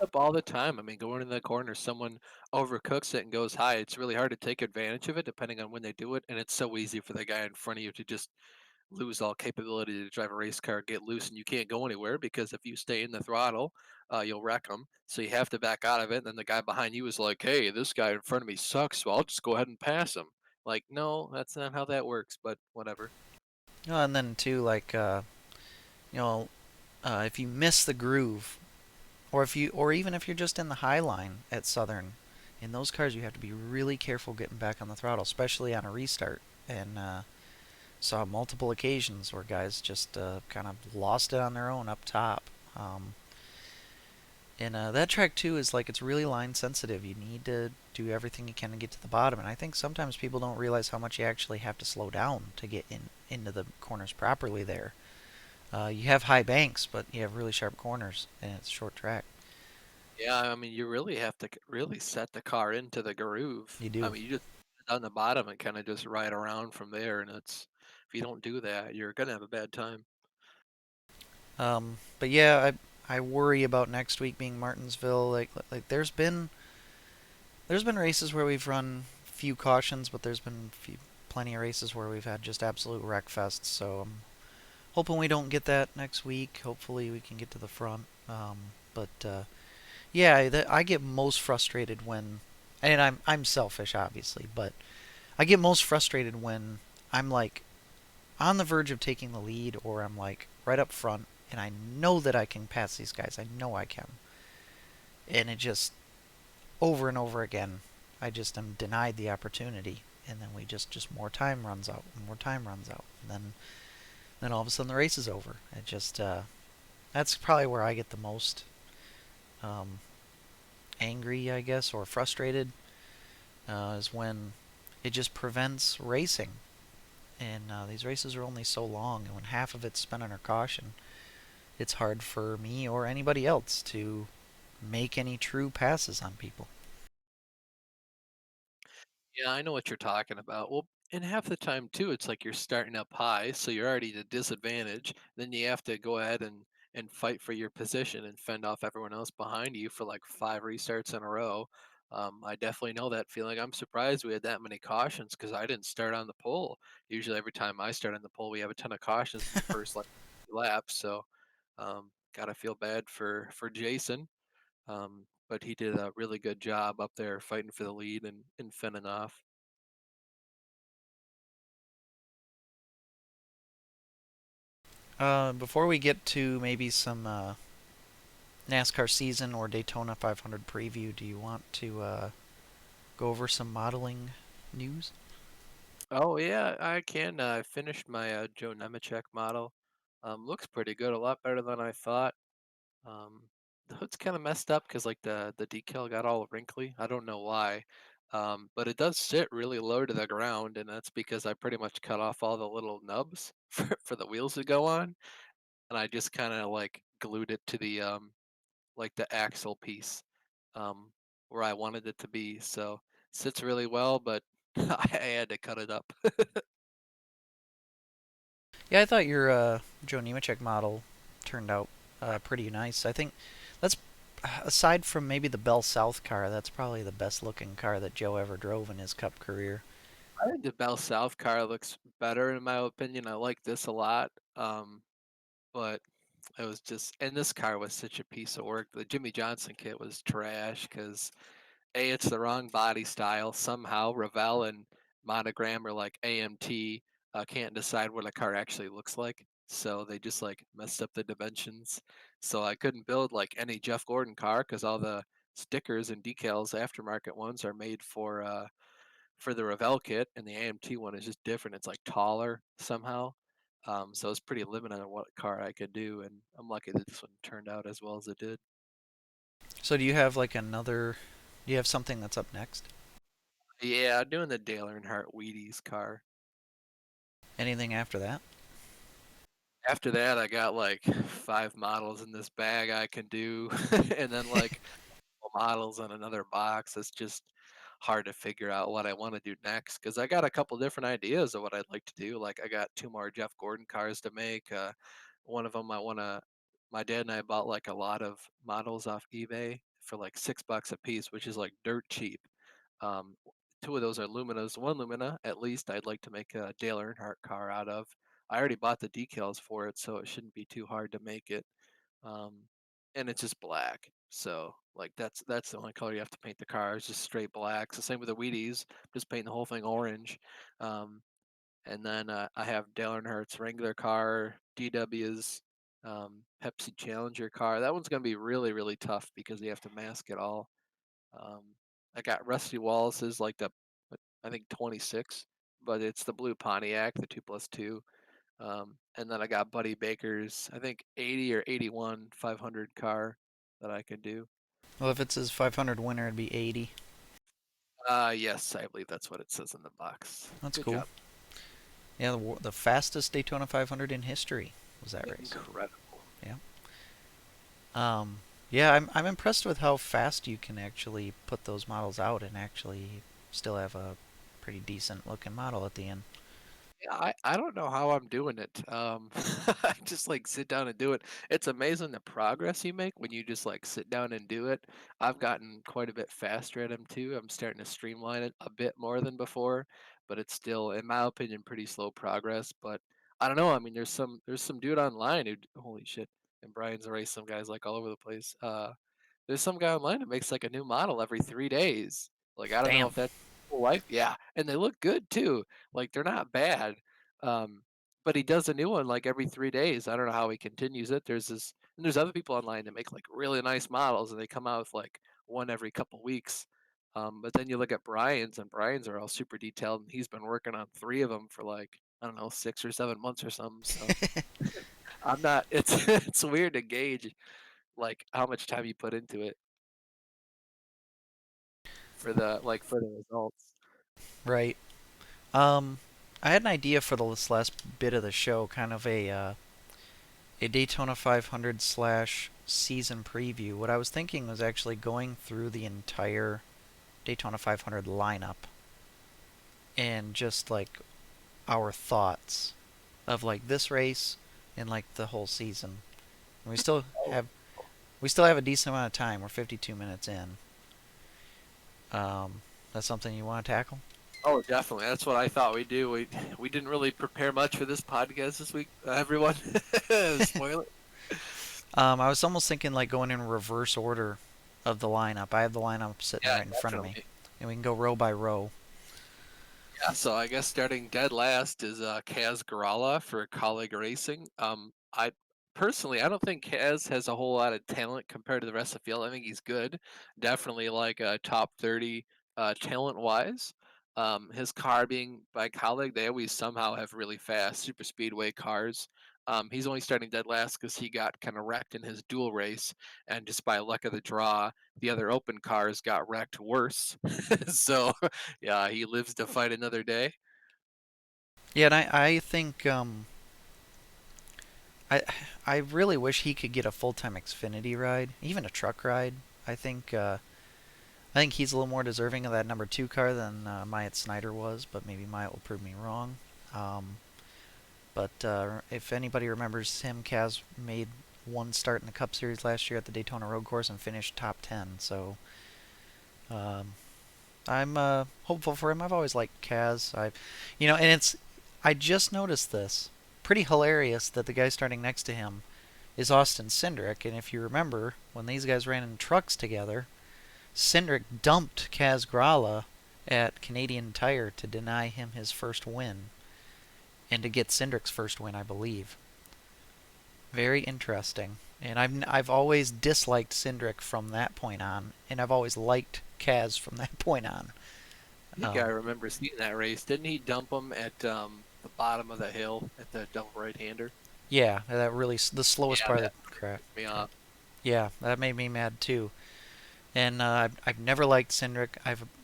S2: up all the time. I mean, going in the corner, someone overcooks it and goes high. It's really hard to take advantage of it depending on when they do it, and it's so easy for the guy in front of you to just lose all capability to drive a race car, get loose, and you can't go anywhere because if you stay in the throttle, you'll wreck them. So you have to back out of it. And then the guy behind you is like, "Hey, this guy in front of me sucks, so I'll just go ahead and pass him." Like, no, that's not how that works. But whatever.
S1: and then too like you know if you miss the groove, or even if you're just in the high line at Southern, in those cars you have to be really careful getting back on the throttle, especially on a restart. And saw multiple occasions where guys just kind of lost it on their own up top. Um, and that track too is like it's really line sensitive. You need to do everything you can to get to the bottom. And I think sometimes people don't realize how much you actually have to slow down to get into the corners properly there. You have high banks, but you have really sharp corners, and it's a short track.
S2: Yeah, I mean, you really have to really set the car into the groove.
S1: You
S2: I
S1: do.
S2: mean, you just on the bottom and kind of just ride around from there, and it's if you don't do that, you're gonna have a bad time.
S1: But yeah, I worry about next week being Martinsville. Like there's been races where we've run few cautions, but there's been plenty of races where we've had just absolute wreck fests. So I'm hoping we don't get that next week. Hopefully we can get to the front. But yeah, I get most frustrated when, and I'm selfish obviously, but I get most frustrated when I'm like on the verge of taking the lead, or I'm like right up front, and I know that I can pass these guys. I know I can, and it just over and over again, I just am denied the opportunity, and then we just more time runs out, and more time runs out, and then all of a sudden the race is over. It just that's probably where I get the most um, angry, I guess, or frustrated, is when it just prevents racing. And these races are only so long, and when half of it's spent under caution, it's hard for me or anybody else to make any true passes on people.
S2: Yeah, I know what you're talking about. Well, and half the time too, it's like you're starting up high, so you're already at a disadvantage. Then you have to go ahead and fight for your position and fend off everyone else behind you for like 5 restarts in a row. I definitely know that feeling. I'm surprised we had that many cautions because I didn't start on the pole. Usually, every time I start on the pole, we have a ton of cautions in the first like lap. So, gotta feel bad for Jason. But he did a really good job up there fighting for the lead and fending off.
S1: Before we get to maybe some NASCAR season or Daytona 500 preview, do you want to go over some modeling news?
S2: Oh yeah, I can. I finished my Joe Nemechek model. Looks pretty good, a lot better than I thought. Um, the hood's kind of messed up because like the decal got all wrinkly. I don't know why, but it does sit really low to the ground, and that's because I pretty much cut off all the little nubs for the wheels to go on, and I just kind of like glued it to the like the axle piece um, where I wanted it to be. So sits really well, but I had to cut it up.
S1: Yeah, I thought your Joe Nemechek model turned out pretty nice. I think that's, aside from maybe the Bell South car, that's probably the best looking car that Joe ever drove in his Cup career.
S2: I think the Bell South car looks better in my opinion. I like this a lot. But it was just, and this car was such a piece of work. The Jimmy Johnson kit was trash because A, it's the wrong body style. Somehow Ravel and Monogram are like AMT, can't decide what a car actually looks like. So they just like messed up the dimensions. So I couldn't build like any Jeff Gordon car because all the stickers and decals, aftermarket ones, are made for for the Revell kit, and the AMT one is just different. It's like taller somehow. So it's pretty limited on what car I could do, and I'm lucky that this one turned out as well as it did.
S1: So do you have like another? Do you have something that's up next?
S2: Yeah, doing the Dale Earnhardt Wheaties car.
S1: Anything after that?
S2: After that, I got like 5 models in this bag I can do, and then like models in another box. It's just hard to figure out what I want to do next because I got a couple different ideas of what I'd like to do. Like I got 2 more Jeff Gordon cars to make. One of them I want to. My dad and I bought like a lot of models off eBay for like $6 a piece, which is like dirt cheap. Um, Two of those are Luminas. One Lumina, at least, I'd like to make a Dale Earnhardt car out of. I already bought the decals for it, so it shouldn't be too hard to make it. Um, and it's just black. So like that's the only color you have to paint the car. It's just straight black. It's the same with the Wheaties. Just paint the whole thing orange. Um, and then I have Dale Earnhardt's Wrangler car, DW's Pepsi Challenger car. That one's gonna be really really tough because you have to mask it all. Um, I got Rusty Wallace's like the I think 26, but it's the blue Pontiac, the 2+2. And then I got Buddy Baker's, I think 80 or 81 500 car that I could do.
S1: Well, if it's his 500 winner, it'd be 80.
S2: Yes, I believe that's what it says in the box.
S1: That's
S2: Good
S1: cool.
S2: job.
S1: Yeah, the fastest Daytona 500 in history was that race.
S2: Incredible.
S1: Yeah. Yeah, I'm impressed with how fast you can actually put those models out and actually still have a pretty decent looking model at the end.
S2: Yeah, I don't know how I'm doing it. I just like sit down and do it. It's amazing the progress you make when you just like sit down and do it. I've gotten quite a bit faster at them too. I'm starting to streamline it a bit more than before, but it's still, in my opinion, pretty slow progress. But I don't know. I mean, there's some dude online who, holy shit, and Brian's erased some guys like all over the place. There's some guy online that makes like a new model every 3 days. Like I don't know
S1: Damn.
S2: if that's cool life. Yeah, and they look good too. Like they're not bad. Um, but he does a new one like every 3 days. I don't know how he continues it. There's other people online that make like really nice models, and they come out with like one every couple weeks. But then you look at Brian's, and Brian's are all super detailed, and he's been working on 3 of them for like I don't know 6 or 7 months or something. So I'm not. It's it's weird to gauge like how much time you put into it for the results.
S1: Right. Um, I had an idea for this last bit of the show, kind of a Daytona 500 slash season preview. What I was thinking was actually going through the entire Daytona 500 lineup and just like our thoughts of like this race and like the whole season. And
S2: Oh,
S1: we still have a decent amount of time. We're 52 minutes in. That's something you want to tackle?
S2: oh, definitely. That's what I thought we'd do. We didn't really prepare much for this podcast this week, everyone. Spoil it.
S1: I was almost thinking like going in reverse order of the lineup. I have the lineup sitting
S2: Yeah,
S1: right in front of me,
S2: definitely.
S1: and we can go row by row.
S2: Yeah, so I guess starting dead last is Kaz Grala for Colleague Racing. I personally I don't think Kaz has a whole lot of talent compared to the rest of the field. I think he's good, definitely like top 30 talent wise. His car being by Colleague, they always somehow have really fast super speedway cars. He's only starting dead last because he got kind of wrecked in his dual race, and just by luck of the draw, the other open cars got wrecked worse. So yeah, he lives to fight another day.
S1: Yeah, and I think I I really wish he could get a full time Xfinity ride, even a truck ride. I think I think he's a little more deserving of that number two car than Myatt Snyder was, but maybe Myatt will prove me wrong. Um, but if anybody remembers him, Kaz made one start in the Cup Series last year at the Daytona Road Course and finished top 10. So um, I'm hopeful for him. I've always liked Kaz. And I just noticed this. Pretty hilarious that the guy starting next to him is Austin Cindric, and if you remember, when these guys ran in trucks together, Cindric dumped Kaz Grala at Canadian Tire to deny him his first win, and to get Cindric's first win, I believe. Very interesting. And I've always disliked Cindric from that point on, and I've always liked Kaz from that point on.
S2: think I remember seeing that race. Didn't he dump him at the bottom of the hill at the double right-hander?
S1: Yeah, that really the slowest
S2: Yeah,
S1: part of
S2: that
S1: the
S2: really
S1: track.
S2: pissed me off.
S1: Yeah, that made me mad too. And I've never liked Cindric.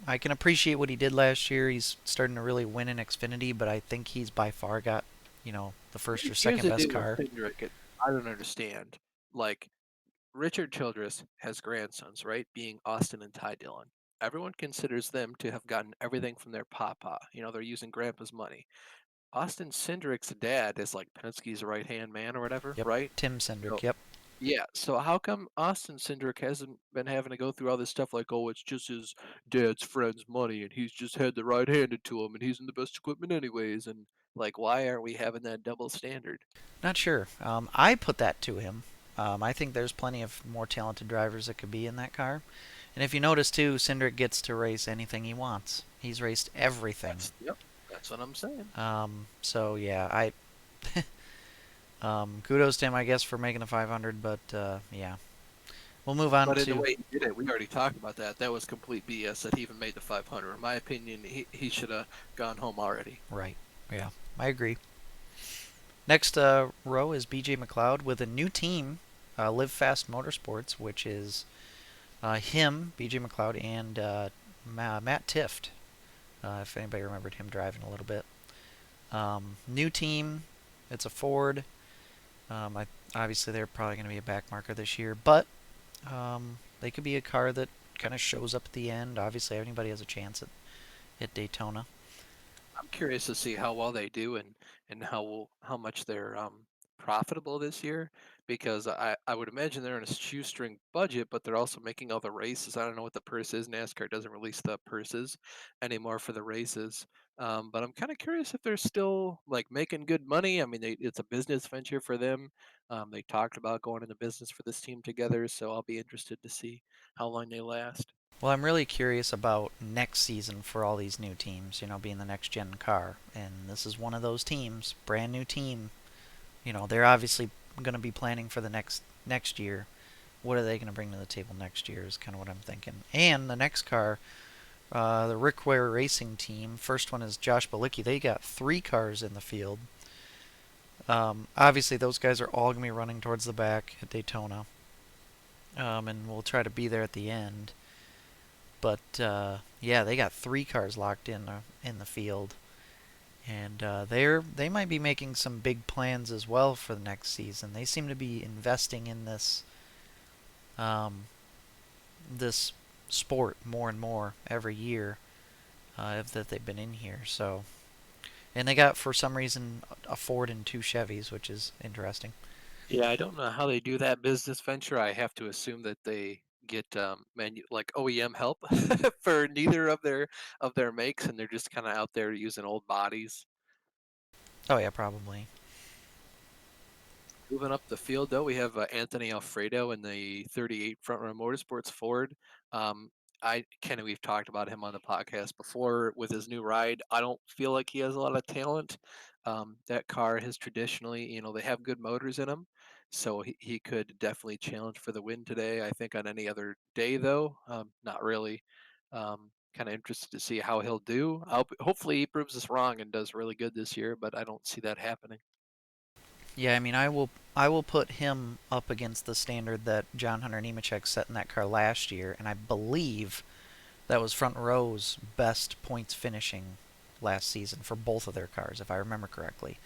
S1: I can appreciate what he did last year. He's starting to really win in Xfinity, but I think he's by far got, the first or
S2: Here's
S1: second
S2: the
S1: best
S2: deal with
S1: car.
S2: Cindric. I don't understand. Like Richard Childress has grandsons, right? Being Austin and Ty Dillon. Everyone considers them to have gotten everything from their papa. They're using grandpa's money. Austin Cindric's dad is like Penske's right hand man or whatever,
S1: Yep,
S2: right?
S1: Tim Cindric.
S2: So
S1: Yep.
S2: yeah, so how come Austin Cindric hasn't been having to go through all this stuff like, oh, it's just his dad's friend's money and he's just had the right handed to him and he's in the best equipment anyways, and like why aren't we having that double standard?
S1: Not sure. I put that to him. I think there's plenty of more talented drivers that could be in that car. And if you notice too, Cindric gets to race anything he wants. He's raced everything.
S2: Yep, that's what I'm saying.
S1: So yeah, I kudos to him, I guess, for making the 500. But yeah, we'll move on
S2: But in the
S1: to
S2: way he did it, we already talked about that. That was complete BS that he even made the 500. In my opinion, he should have gone home already.
S1: right. Yeah, I agree. Next row is BJ McLeod with a new team, Live Fast Motorsports, which is him, BJ McLeod, and Matt Tift. If anybody remembered him driving a little bit. New team. It's a Ford. Obviously, they're probably going to be a back marker this year, but they could be a car that kind of shows up at the end. Obviously, anybody has a chance at Daytona.
S2: I'm curious to see how well they do and how much they're profitable this year because I would imagine they're in a shoestring budget, but they're also making all the races. I don't know what the purse is. NASCAR doesn't release the purses anymore for the races. But I'm kind of curious if they're still like making good money. I mean, it's a business venture for them. They talked about going into business for this team together, so I'll be interested to see how long they last.
S1: Well, I'm really curious about next season for all these new teams, being the next gen car. And this is one of those teams, brand new team. They're obviously going to be planning for the next year. What are they going to bring to the table next year is kind of what I'm thinking. And the next car, the Rick Ware Racing Team, first one is Josh Balicki. They got 3 cars in the field. Obviously, those guys are all going to be running towards the back at Daytona. And we'll try to be there at the end. But yeah, they got 3 cars locked in the field, and they might be making some big plans as well for the next season. They seem to be investing in um, this sport more and more every year that they've been in here. So, and they got for some reason a Ford and 2 Chevys, which is interesting.
S2: Yeah, I don't know how they do that business venture. I have to assume that they get like OEM help for neither of their makes, and they're just kind of out there using old bodies.
S1: Oh yeah, probably.
S2: Moving up the field, though, we have Anthony Alfredo in the 38 Front Row Motorsports Ford. Um, Kenny, we've talked about him on the podcast before with his new ride. I don't feel like he has a lot of talent. That car has traditionally, they have good motors in them, so he could definitely challenge for the win today. I think on any other day, though, not really. Kind of interested to see how he'll do. Hopefully, he proves us wrong and does really good this year, but I don't see that happening.
S1: Yeah, I mean, I will put him up against the standard that John Hunter Nemechek set in that car last year, and I believe that was Front Row's best points finishing last season for both of their cars, if I remember correctly.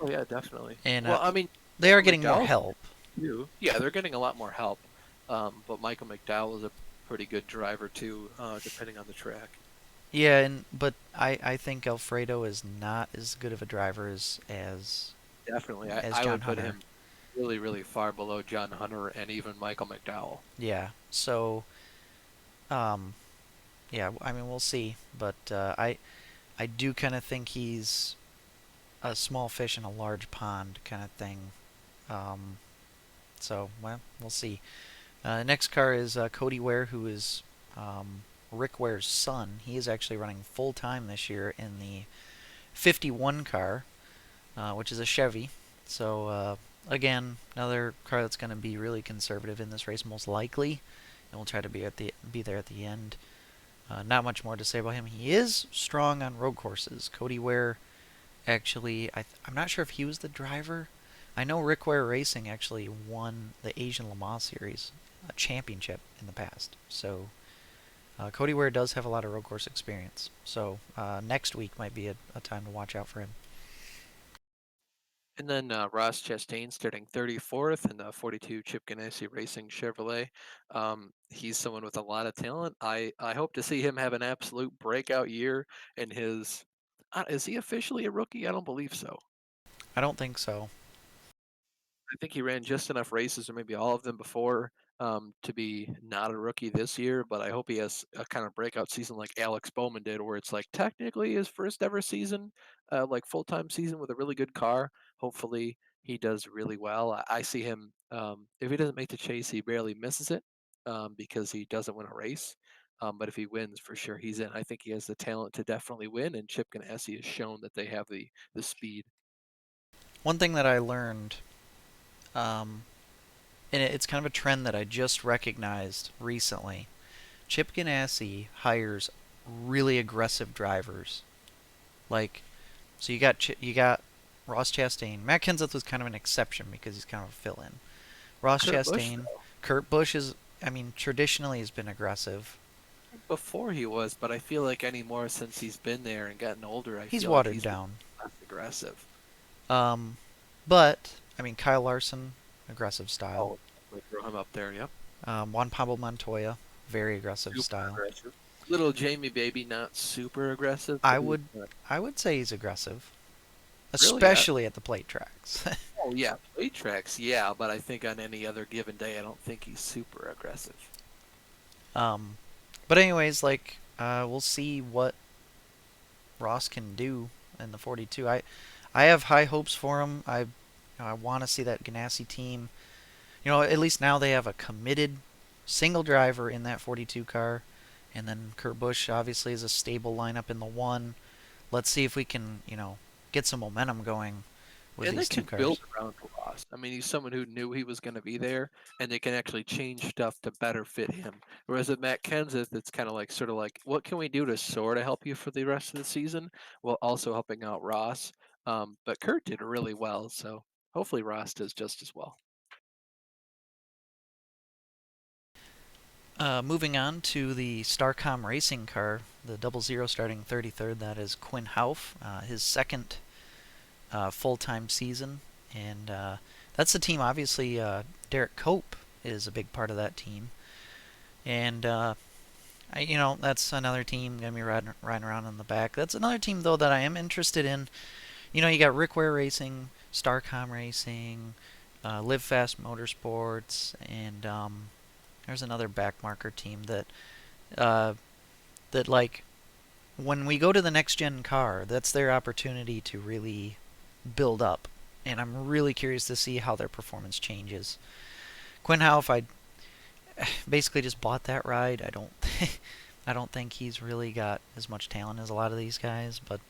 S2: Oh yeah, definitely.
S1: And
S2: Well, I mean,
S1: they are getting more
S2: McDowell
S1: help.
S2: too. Yeah, they're getting a lot more help. But Michael McDowell is a pretty good driver too, depending on the track.
S1: Yeah, but I think Alfredo is not as good of a driver
S2: Definitely,
S1: as
S2: I
S1: John
S2: would put
S1: Hunter.
S2: him really, really far below John Hunter and even Michael McDowell.
S1: Yeah, um, yeah, I mean we'll see, but I do kind of think he's a small fish in a large pond kind of thing. Um, so well, we'll see. Next car is Cody Ware, who is Rick Ware's son. He is actually running full time this year in the 51 car, which is a Chevy. So again, another car that's going to be really conservative in this race, most likely, and we'll try to be there at the end. Not much more to say about him. He is strong on road courses. Cody Ware actually, I'm not sure if he was the driver. I know Rick Ware Racing actually won the Asian Le Mans Series championship in the past. So Cody Ware does have a lot of road course experience. So next week might be a time to watch out for him.
S2: And then Ross Chastain starting 34th in the 42 Chip Ganassi Racing Chevrolet. He's someone with a lot of talent. I hope to see him have an absolute breakout year in his. Is he officially a rookie? I don't believe so.
S1: I don't think so.
S2: I think he ran just enough races, or maybe all of them before, to be not a rookie this year. But I hope he has a kind of breakout season like Alex Bowman did, where it's like technically his first ever season, like full time season with a really good car. Hopefully he does really well. I see him. If he doesn't make the chase, he barely misses it because he doesn't win a race. But if he wins, for sure he's in. I think he has the talent to definitely win, and Chip Ganassi has shown that they have the speed.
S1: One thing that I learned, um, and it's kind of a trend that I just recognized recently. Chip Ganassi hires really aggressive drivers. Like, so you got Ross Chastain. Matt Kenseth was kind of an exception because he's kind of a fill-in. Ross
S2: Kurt Busch,
S1: Chastain, Kurt Busch is, I mean, traditionally has been aggressive.
S2: before he was, but I feel like anymore since he's been there and gotten older, I
S1: He's
S2: feel like
S1: watered
S2: he's been
S1: down.
S2: less aggressive.
S1: Um, but I mean, Kyle Larson, aggressive style.
S2: Oh, we throw him up there. Yep,
S1: Juan Pablo Montoya, very aggressive
S2: super
S1: style.
S2: aggressive. Little Jamie Baby, not super aggressive,
S1: I
S2: but he's
S1: would
S2: not
S1: I would say he's aggressive,
S2: really.
S1: especially at the plate tracks.
S2: Oh yeah, plate tracks, yeah, but I think on any other given day, I don't think he's super aggressive.
S1: um, but anyways, like we'll see what Ross can do in the 42. I have high hopes for him. I want to see that Ganassi team. You know, at least now they have a committed single driver in that 42 car, and then Kurt Busch obviously is a stable lineup in the one. Let's see if we can, get some momentum going with
S2: And they
S1: these two
S2: can build
S1: cars.
S2: around Ross. I mean, he's someone who knew he was going to be there, and they can actually change stuff to better fit him. Whereas with Matt Kenseth, it's kind of like sort of like, what can we do to sort of help you for the rest of the season, while also helping out Ross. But Kurt did really well, so hopefully Ross does just as well.
S1: Moving on to the Starcom racing car, the double zero starting 33rd. That is Quinn Houff, his second full-time season, and that's the team. Obviously, Derek Cope is a big part of that team, and that's another team gonna be riding around in the back. That's another team though that I am interested in. You got Rick Ware Racing, Starcom Racing, Live Fast Motorsports, and there's another backmarker team uh, that like when we go to the next gen car, that's their opportunity to really build up, and I'm really curious to see how their performance changes. Quinn Houff, I basically just bought that ride. I don't think he's really got as much talent as a lot of these guys, but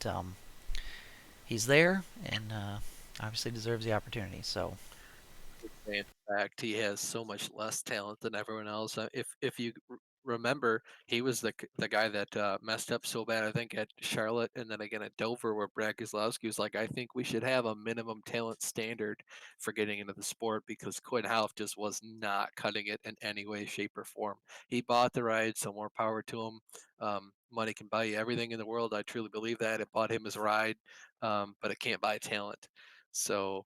S1: he's there and obviously deserves the opportunity. So
S2: In fact, he has so much less talent than everyone else. If you remember, he was the guy that messed up so bad. I think at Charlotte and then again at Dover, where Brad Keselowski was like, "I think we should have a minimum talent standard for getting into the sport," because Quinn Houff just was not cutting it in any way, shape, or form. He bought the ride, so more power to him. Money can buy you everything in the world. I truly believe that. It bought him his ride, but it can't buy talent. So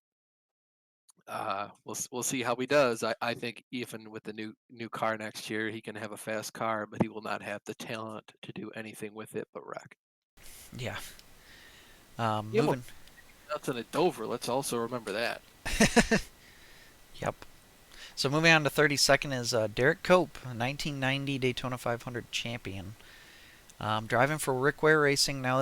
S2: we'll see how he does. I think even with the new car next year, he can have a fast car, but he will not have the talent to do anything with it but wreck.
S1: yeah,
S2: He almost
S1: moving.
S2: nothing at Dover. Let's also remember that.
S1: Yep. So moving on to 32nd is Derek Cope, a 1990 Daytona 500 champion. Driving for Rick Ware Racing. Now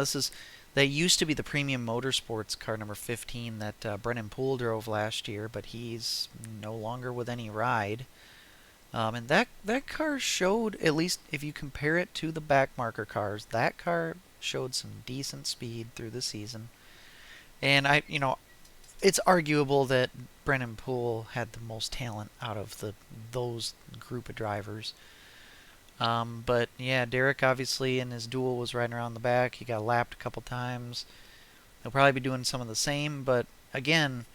S1: that used to be the premium motorsports car number 15 that Brennan Poole drove last year, but he's no longer with any ride. And that car showed, at least if you compare it to the backmarker cars, that car showed some decent speed through the season. And it's arguable that Brennan Poole had the most talent out of those group of drivers. But yeah, Derek obviously in his duel was riding around the back. He got lapped a couple times. He'll probably be doing some of the same, but again,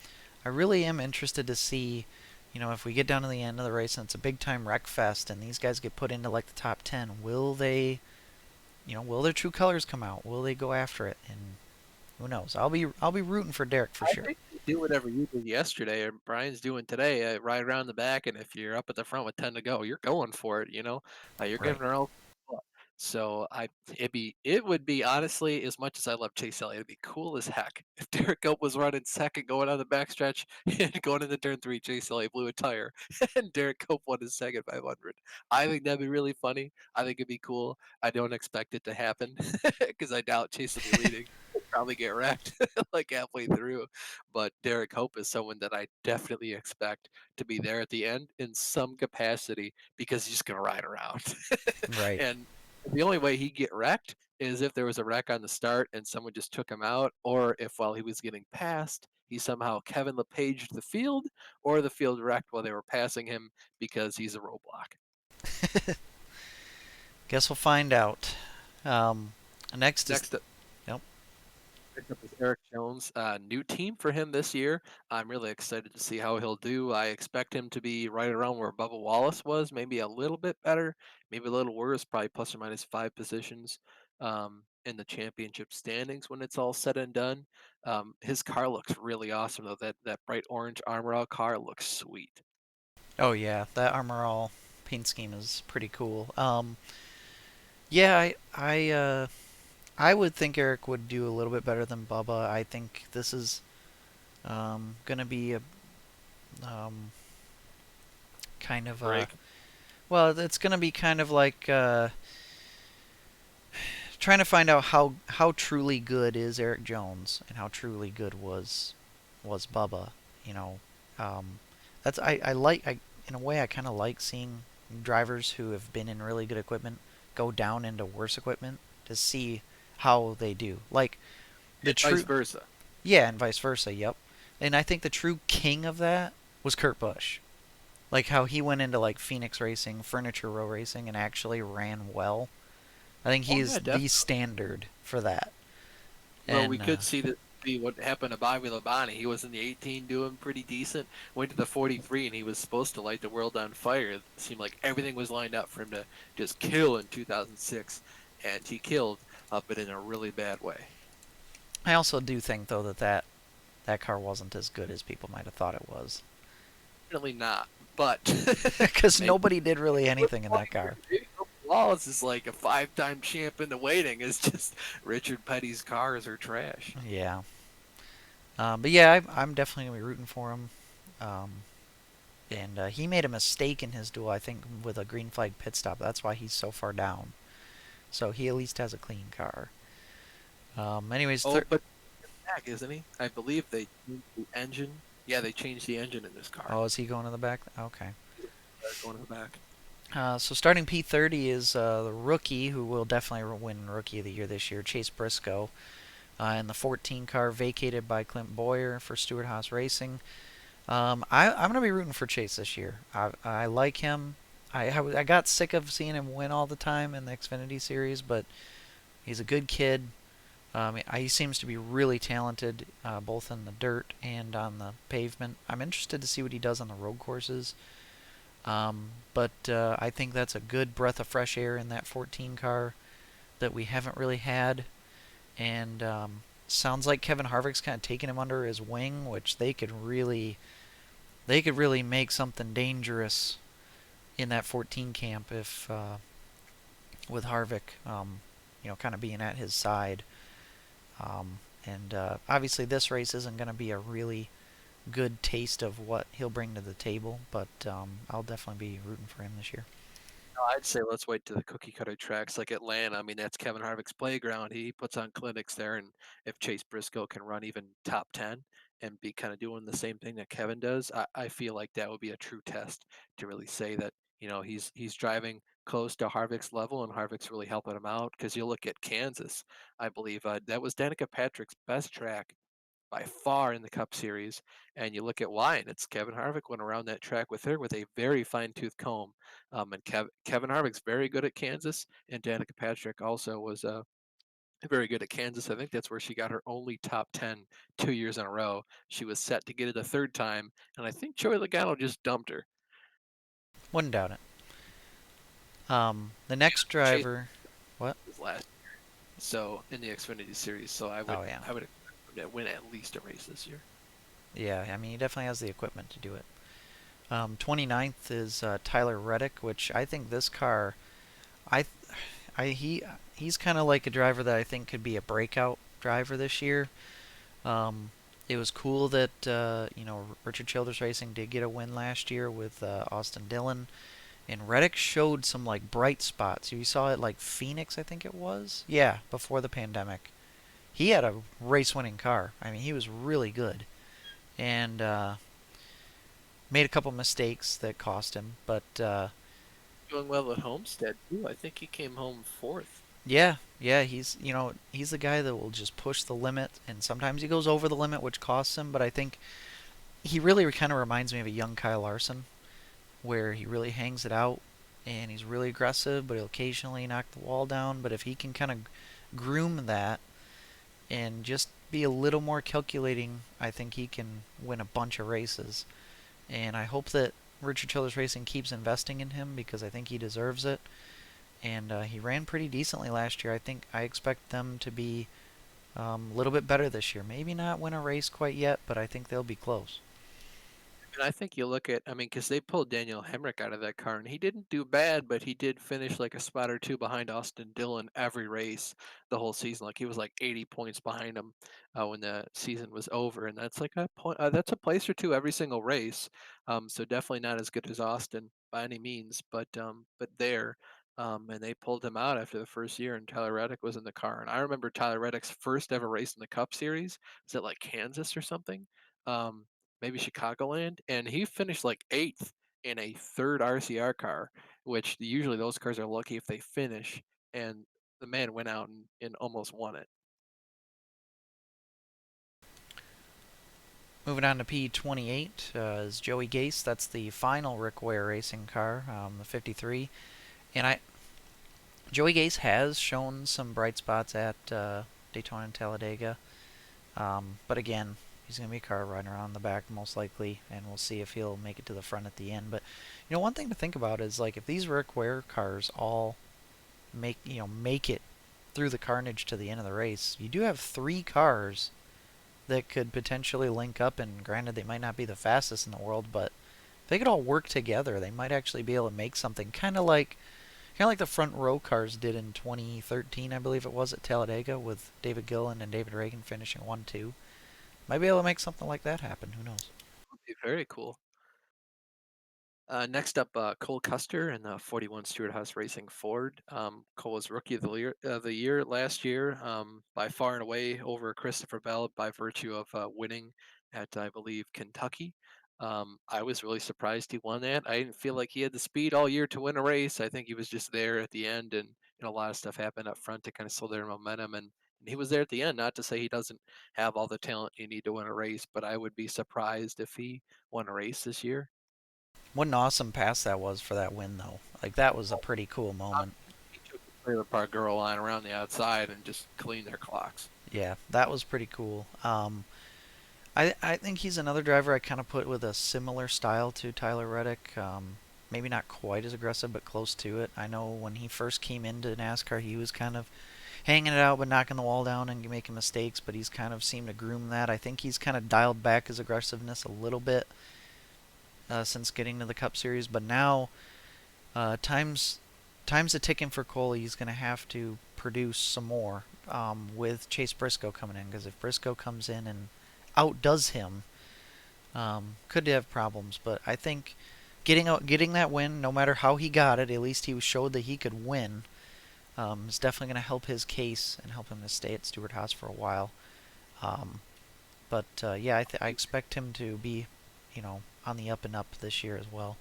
S1: I really am interested to see, if we get down to the end of the race and it's a big time wreck fest and these guys get put into like the top 10, will their true colors come out? Will they go after it? And who knows? I'll be rooting for Derek for
S2: I
S1: sure.
S2: think you do whatever you did yesterday or Brian's doing today, right around the back, and if you're up at the front with 10 to go, you're going for it, you know? You're
S1: Right.
S2: giving her all. So it would be honestly, as much as I love Chase Elliott, it'd be cool as heck if Derek Cope was running second going on the backstretch and going into turn three, Chase Elliott blew a tire and Derek Cope won his second 500. I think that'd be really funny. I think it'd be cool. I don't expect it to happen because I doubt Chase will be leading. He'll probably get wrecked like halfway through. But Derek Hope is someone that I definitely expect to be there at the end in some capacity because he's going to ride around.
S1: Right.
S2: And the only way he'd get wrecked is if there was a wreck on the start and someone just took him out, or if while he was getting passed, he somehow Kevin LePaged the field, or the field wrecked while they were passing him because he's a roadblock.
S1: Guess we'll find out. Um, next is,
S2: Next up,
S1: yep.
S2: Next up is Eric Jones. New team for him this year. I'm really excited to see how he'll do. I expect him to be right around where Bubba Wallace was, maybe a little bit better, maybe a little worse, probably plus or minus 5 positions in the championship standings when it's all said and done. His car looks really awesome though. That bright orange Armor All car looks sweet.
S1: Oh yeah, that Armor All paint scheme is pretty cool. Yeah, I would think Eric would do a little bit better than Bubba. I think this is gonna be a um, kind of a
S2: Break.
S1: well, it's gonna be kind of like trying to find out how truly good is Eric Jones and how truly good was Bubba. You know, um, that's I like I in a way I kind of like seeing drivers who have been in really good equipment go down into worse equipment to see how they do. Like the
S2: And vice
S1: true
S2: versa.
S1: yeah, and vice versa. Yep. And I think the true king of that was Kurt Busch. Like how he went into like Phoenix Racing, Furniture Row Racing, and actually ran well. I think
S2: Oh
S1: he is
S2: yeah,
S1: the
S2: definitely.
S1: standard for that.
S2: Well, we
S1: And
S2: could see what happened to Bobby Labonte. He was in the 18 doing pretty decent. Went to the 43 and he was supposed to light the world on fire. It seemed like everything was lined up for him to just kill in 2006, and he killed, but in a really bad way.
S1: I also do think though that car wasn't as good as people might have thought it was,
S2: Definitely not. But
S1: because
S2: maybe
S1: nobody did really anything in that car.
S2: Wallace is like a five-time champ in the waiting. It's just Richard Petty's cars are trash.
S1: Yeah. But yeah, I'm definitely gonna be rooting for him. Um, and he made a mistake in his duel, I think, with a green flag pit stop. That's why he's so far down. So he at least has a clean car. Anyways,
S2: Oh, but back, isn't he? I believe they changed the engine. Yeah, they changed the engine in this car.
S1: oh, is he going to the back? Okay.
S2: Going to the back.
S1: So starting P30 is the rookie who will definitely win Rookie of the Year this year, Chase Briscoe, in the 14 car vacated by Clint Boyer for Stewart Haas Racing. I'm going to be rooting for Chase this year. I like him. I got sick of seeing him win all the time in the Xfinity Series, but he's a good kid. He seems to be really talented, both in the dirt and on the pavement. I'm interested to see what he does on the road courses. But I think that's a good breath of fresh air in that 14 car that we haven't really had. And sounds like Kevin Harvick's kind of taking him under his wing, which they could really make something dangerous in that 14 camp if with Harvick, kind of being at his side. And obviously, this race isn't going to be a really good taste of what he'll bring to the table, but I'll definitely be rooting for him this year.
S2: No, I'd say let's wait to the cookie cutter tracks like Atlanta. I mean, that's Kevin Harvick's playground. He puts on clinics there, and if Chase Briscoe can run even top 10 and be kind of doing the same thing that Kevin does, I feel like that would be a true test to really say that he's driving close to Harvick's level, and Harvick's really helping him out. Because you look at Kansas, I believe that was Danica Patrick's best track by far in the Cup Series. And you look at why, and it's Kevin Harvick went around that track with her with a very fine tooth comb. And Kevin Harvick's very good at Kansas, and Danica Patrick also was very good at Kansas. I think that's where she got her only top 10 2 years in a row. She was set to get it a third time, and I think Joey Logano just dumped her.
S1: Wouldn't doubt it. The next
S2: Chase
S1: driver, what?
S2: was last, so in the Xfinity Series, so
S1: Oh yeah,
S2: I would expect him to win at least a race this year.
S1: yeah. I mean, he definitely has the equipment to do it. 29th is Tyler Reddick, which I think this car, I, I he's kind of like a driver that I think could be a breakout driver this year. Um, it was cool that Richard Childress Racing did get a win last year with Austin Dillon, and Reddick showed some like bright spots. You saw it like Phoenix, I think it was. Yeah, before the pandemic, he had a race-winning car. I mean, he was really good, and made a couple mistakes that cost him. But
S2: Doing well at Homestead too. I think he came home fourth.
S1: yeah, he's the guy that will just push the limit, and sometimes he goes over the limit, which costs him. But I think he really kind of reminds me of a young Kyle Larson, where he really hangs it out and he's really aggressive, but he'll occasionally knock the wall down. But if he can kind of groom that and just be a little more calculating, I think he can win a bunch of races. And I hope that Richard Childress Racing keeps investing in him because I think he deserves it. And he ran pretty decently last year. I expect them to be a little bit better this year. Maybe not win a race quite yet, but I think they'll be close.
S2: And I think you look at, I mean, because they pulled Daniel Hemrick out of that car, and he didn't do bad, but he did finish like a spot or two behind Austin Dillon every race the whole season. Like he was like 80 points behind him when the season was over, and that's like a point. That's a place or two every single race. So definitely not as good as Austin by any means, but there. And they pulled him out after the first year, and Tyler Reddick was in the car. And I remember Tyler Reddick's first ever race in the Cup Series. Was it like Kansas or something? Um, Maybe Chicagoland, and he finished like eighth in a third RCR car, which usually those cars are lucky if they finish. And the man went out and almost won it.
S1: Moving on to P28 is Joey Gase. That's the final Rick Ware racing car, the 53. And Joey Gase has shown some bright spots at Daytona and Talladega. But again, he's going to be a car riding around the back most likely, and we'll see if he'll make it to the front at the end. But one thing to think about is like if these Rick Ware cars all make it through the carnage to the end of the race, you do have three cars that could potentially link up. And granted, they might not be the fastest in the world, but if they could all work together, they might actually be able to make something kind of like the front row cars did in 2013, I believe it was, at Talladega with David Gillen and David Reagan finishing 1-2. Might be able to make something like that happen. Who knows?
S2: Would be very cool. Next up, Cole Custer in the 41 Stewart Haas Racing Ford. Cole was Rookie of the year last year, by far and away over Christopher Bell by virtue of winning at, I believe, Kentucky. I was really surprised he won that. I didn't feel like he had the speed all year to win a race. I think he was just there at the end, and a lot of stuff happened up front to kind of slow their momentum. And he was there at the end. Not to say he doesn't have all the talent you need to win a race, but I would be surprised if he won a race this year.
S1: What an awesome pass that was for that win, though. Like, that was a pretty cool moment.
S2: He took the trailer park girl line around the outside and just cleaned their clocks.
S1: Yeah, that was pretty cool. I think he's another driver I kind of put with a similar style to Tyler Reddick. Maybe not quite as aggressive, but close to it. I know when he first came into NASCAR, he was kind of hanging it out but knocking the wall down and making mistakes, but he's kind of seemed to groom that. I think he's kind of dialed back his aggressiveness a little bit since getting to the Cup Series, but now time's a ticking for Cole. He's going to have to produce some more with Chase Briscoe coming in, because if Briscoe comes in and outdoes him, could have problems. But I think getting that win, no matter how he got it, at least he showed that he could win. Is definitely going to help his case and help him to stay at Stewart Haas for a while. Um, but yeah, I expect him to be, on the up and up this year as well.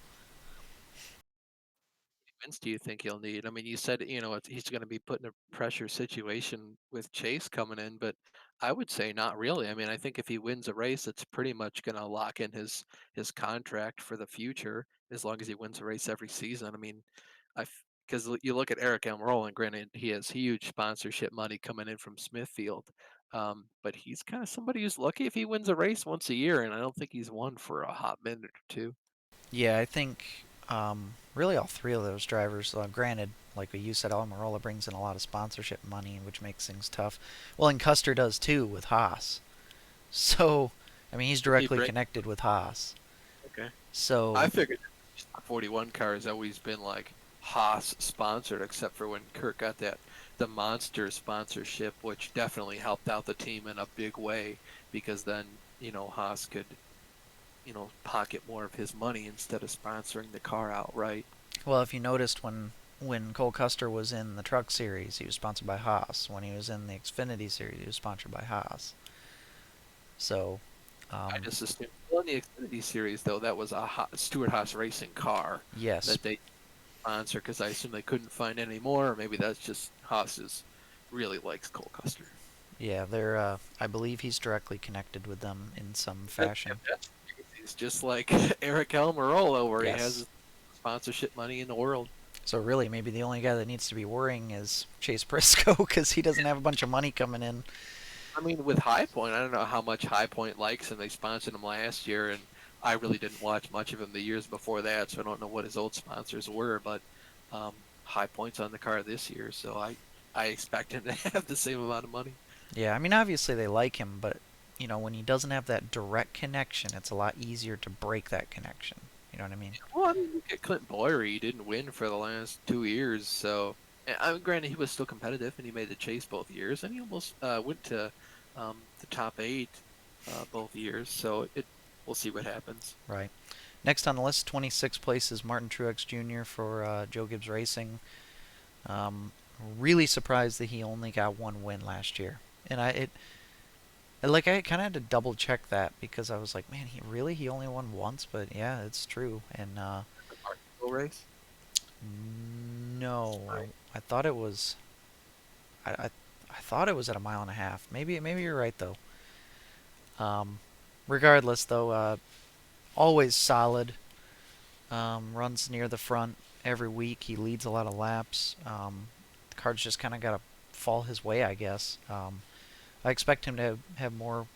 S2: Wins do you think he'll need? I mean, you said he's going to be put in a pressure situation with Chase coming in, but I would say not really. I mean, I think if he wins a race, it's pretty much going to lock in his contract for the future as long as he wins a race every season. I mean, I because you look at Eric Almirola, and granted he has huge sponsorship money coming in from Smithfield, but he's kind of somebody who's lucky if he wins a race once a year, and I don't think he's won for a hot minute or two.
S1: Yeah, I think really all three of those drivers. Granted, like you said, Almirola brings in a lot of sponsorship money, which makes things tough. Well, and Custer does too with Haas. So, I mean, he's
S2: He
S1: directly
S2: bring
S1: connected with Haas.
S2: Okay. I
S1: So,
S2: figured the 41 car has always been like Haas sponsored, except for when Kurt got the Monster sponsorship, which definitely helped out the team in a big way because then Haas could pocket more of his money instead of sponsoring the car outright.
S1: well, if you noticed when Cole Custer was in the Truck Series, he was sponsored by Haas. When he was in the Xfinity Series, he was sponsored by Haas. So,
S2: I
S1: um,
S2: just assumed, well, in the Xfinity series though, that was a Stewart Haas racing car
S1: yes,
S2: that they sponsor because I assume they couldn't find any more, or maybe that's just Haas's really likes Cole Custer.
S1: yeah, they're. I believe he's directly connected with them in some
S2: If
S1: fashion.
S2: that's It's just like Eric Almirola, where he
S1: Yes.
S2: has sponsorship money in the world.
S1: So really, maybe the only guy that needs to be worrying is Chase Briscoe because he doesn't have a bunch of money coming in.
S2: I mean, with High Point, I don't know how much High Point likes him. They sponsored him last year, and I really didn't watch much of him the years before that, so I don't know what his old sponsors were. But High Point's on the car this year, so I expect him to have the same amount of money.
S1: Yeah, I mean, obviously they like him, but when he doesn't have that direct connection, it's a lot easier to break that connection. You know what I mean?
S2: Well, I mean, look at Clint Boyer. He didn't win for the last 2 years, so I mean, granted he was still competitive and he made the chase both years, and he almost went to the top eight both years. So we'll see what happens.
S1: Right. Next on the list, 26th place is Martin Truex Jr. for Joe Gibbs Racing. Um, really surprised that he only got one win last year, and I kind of had to double check that because I was like, man, he only won once, but yeah, it's true. And
S2: The Martinsville race.
S1: no, I thought it was I, I I thought it was at a mile and a half. Maybe you're right though. Um, regardless though, always solid. Runs near the front every week. He leads a lot of laps. The cards just kind of got to fall his way, I guess. I expect him to have more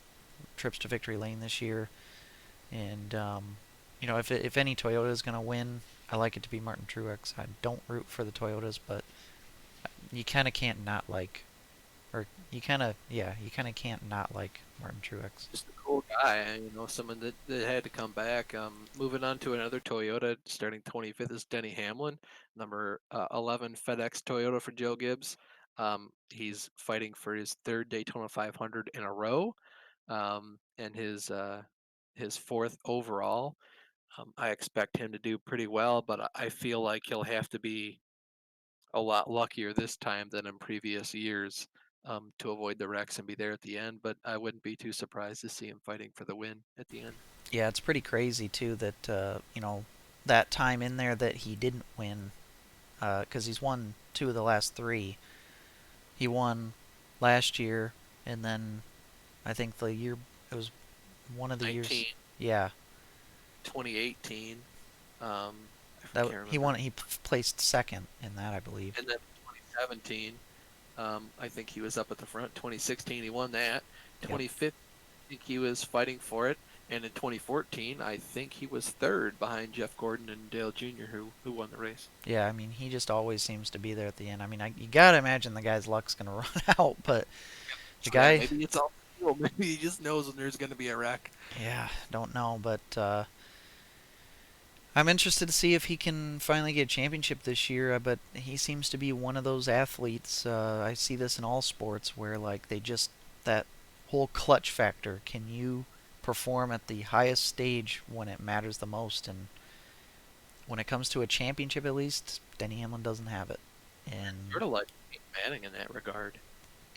S1: trips to victory lane this year. And if any Toyota is going to win, I like it to be Martin Truex. I don't root for the Toyotas, but you kind of can't not like, or you kind of can't not like Martin Truex.
S2: Just a cool guy, someone that had to come back. Moving on to another Toyota, starting 25th is Denny Hamlin, number 11 FedEx Toyota for Joe Gibbs. He's fighting for his third Daytona 500 in a row, and his fourth overall. I expect him to do pretty well, but I feel like he'll have to be a lot luckier this time than in previous years to avoid the wrecks and be there at the end. But I wouldn't be too surprised to see him fighting for the win at the end.
S1: Yeah, it's pretty crazy too that that time in there that he didn't win because he's won two of the last three. He won last year, and then I think the year it was one of the years.
S2: 19,
S1: Yeah,
S2: 2018, I
S1: that
S2: can't
S1: he
S2: remember,
S1: won. He placed second in that, I believe.
S2: and then 2017, I think he was up at the front. 2016, he won that.
S1: Yep.
S2: 2015, I think he was fighting for it. And in 2014, I think he was third behind Jeff Gordon and Dale Jr., who won the race.
S1: Yeah, I mean, he just always seems to be there at the end. I mean, you gotta imagine the guy's luck's gonna run out, but the
S2: Yeah,
S1: guy,
S2: maybe it's all feel. Maybe he just knows when there's going to be a wreck.
S1: yeah, don't know, but I'm interested to see if he can finally get a championship this year. But he seems to be one of those athletes. I see this in all sports where like they just that whole clutch factor. Can you perform at the highest stage when it matters the most? And when it comes to a championship, at least Denny Hamlin doesn't have it. And
S2: Sort of like Peyton Manning in that regard.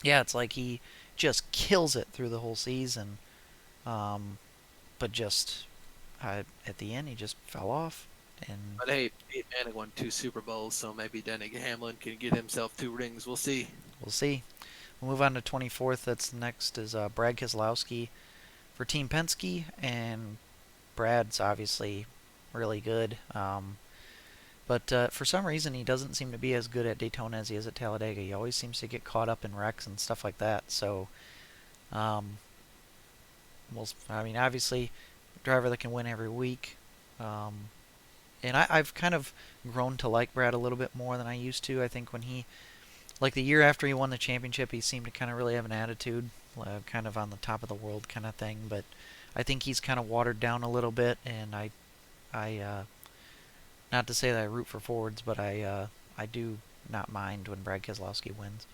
S1: yeah, it's like he just kills it through the whole season. Um, but just at the end, he just fell off. And
S2: But hey, Peyton Manning won two Super Bowls, so maybe Denny Hamlin can get himself two rings. We'll see.
S1: we'll see. We'll move on to 24th. That's next is Brad Keselowski for Team Penske, and Brad's obviously really good. But for some reason, he doesn't seem to be as good at Daytona as he is at Talladega. He always seems to get caught up in wrecks and stuff like that. So, um, I mean, obviously, driver that can win every week. Um, and I've kind of grown to like Brad a little bit more than I used to. I think when like the year after he won the championship, he seemed to kind of really have an attitude, kind of on the top of the world kind of thing. But I think he's kind of watered down a little bit, and I not to say that I root for Fords, but I do not mind when Brad Keselowski wins.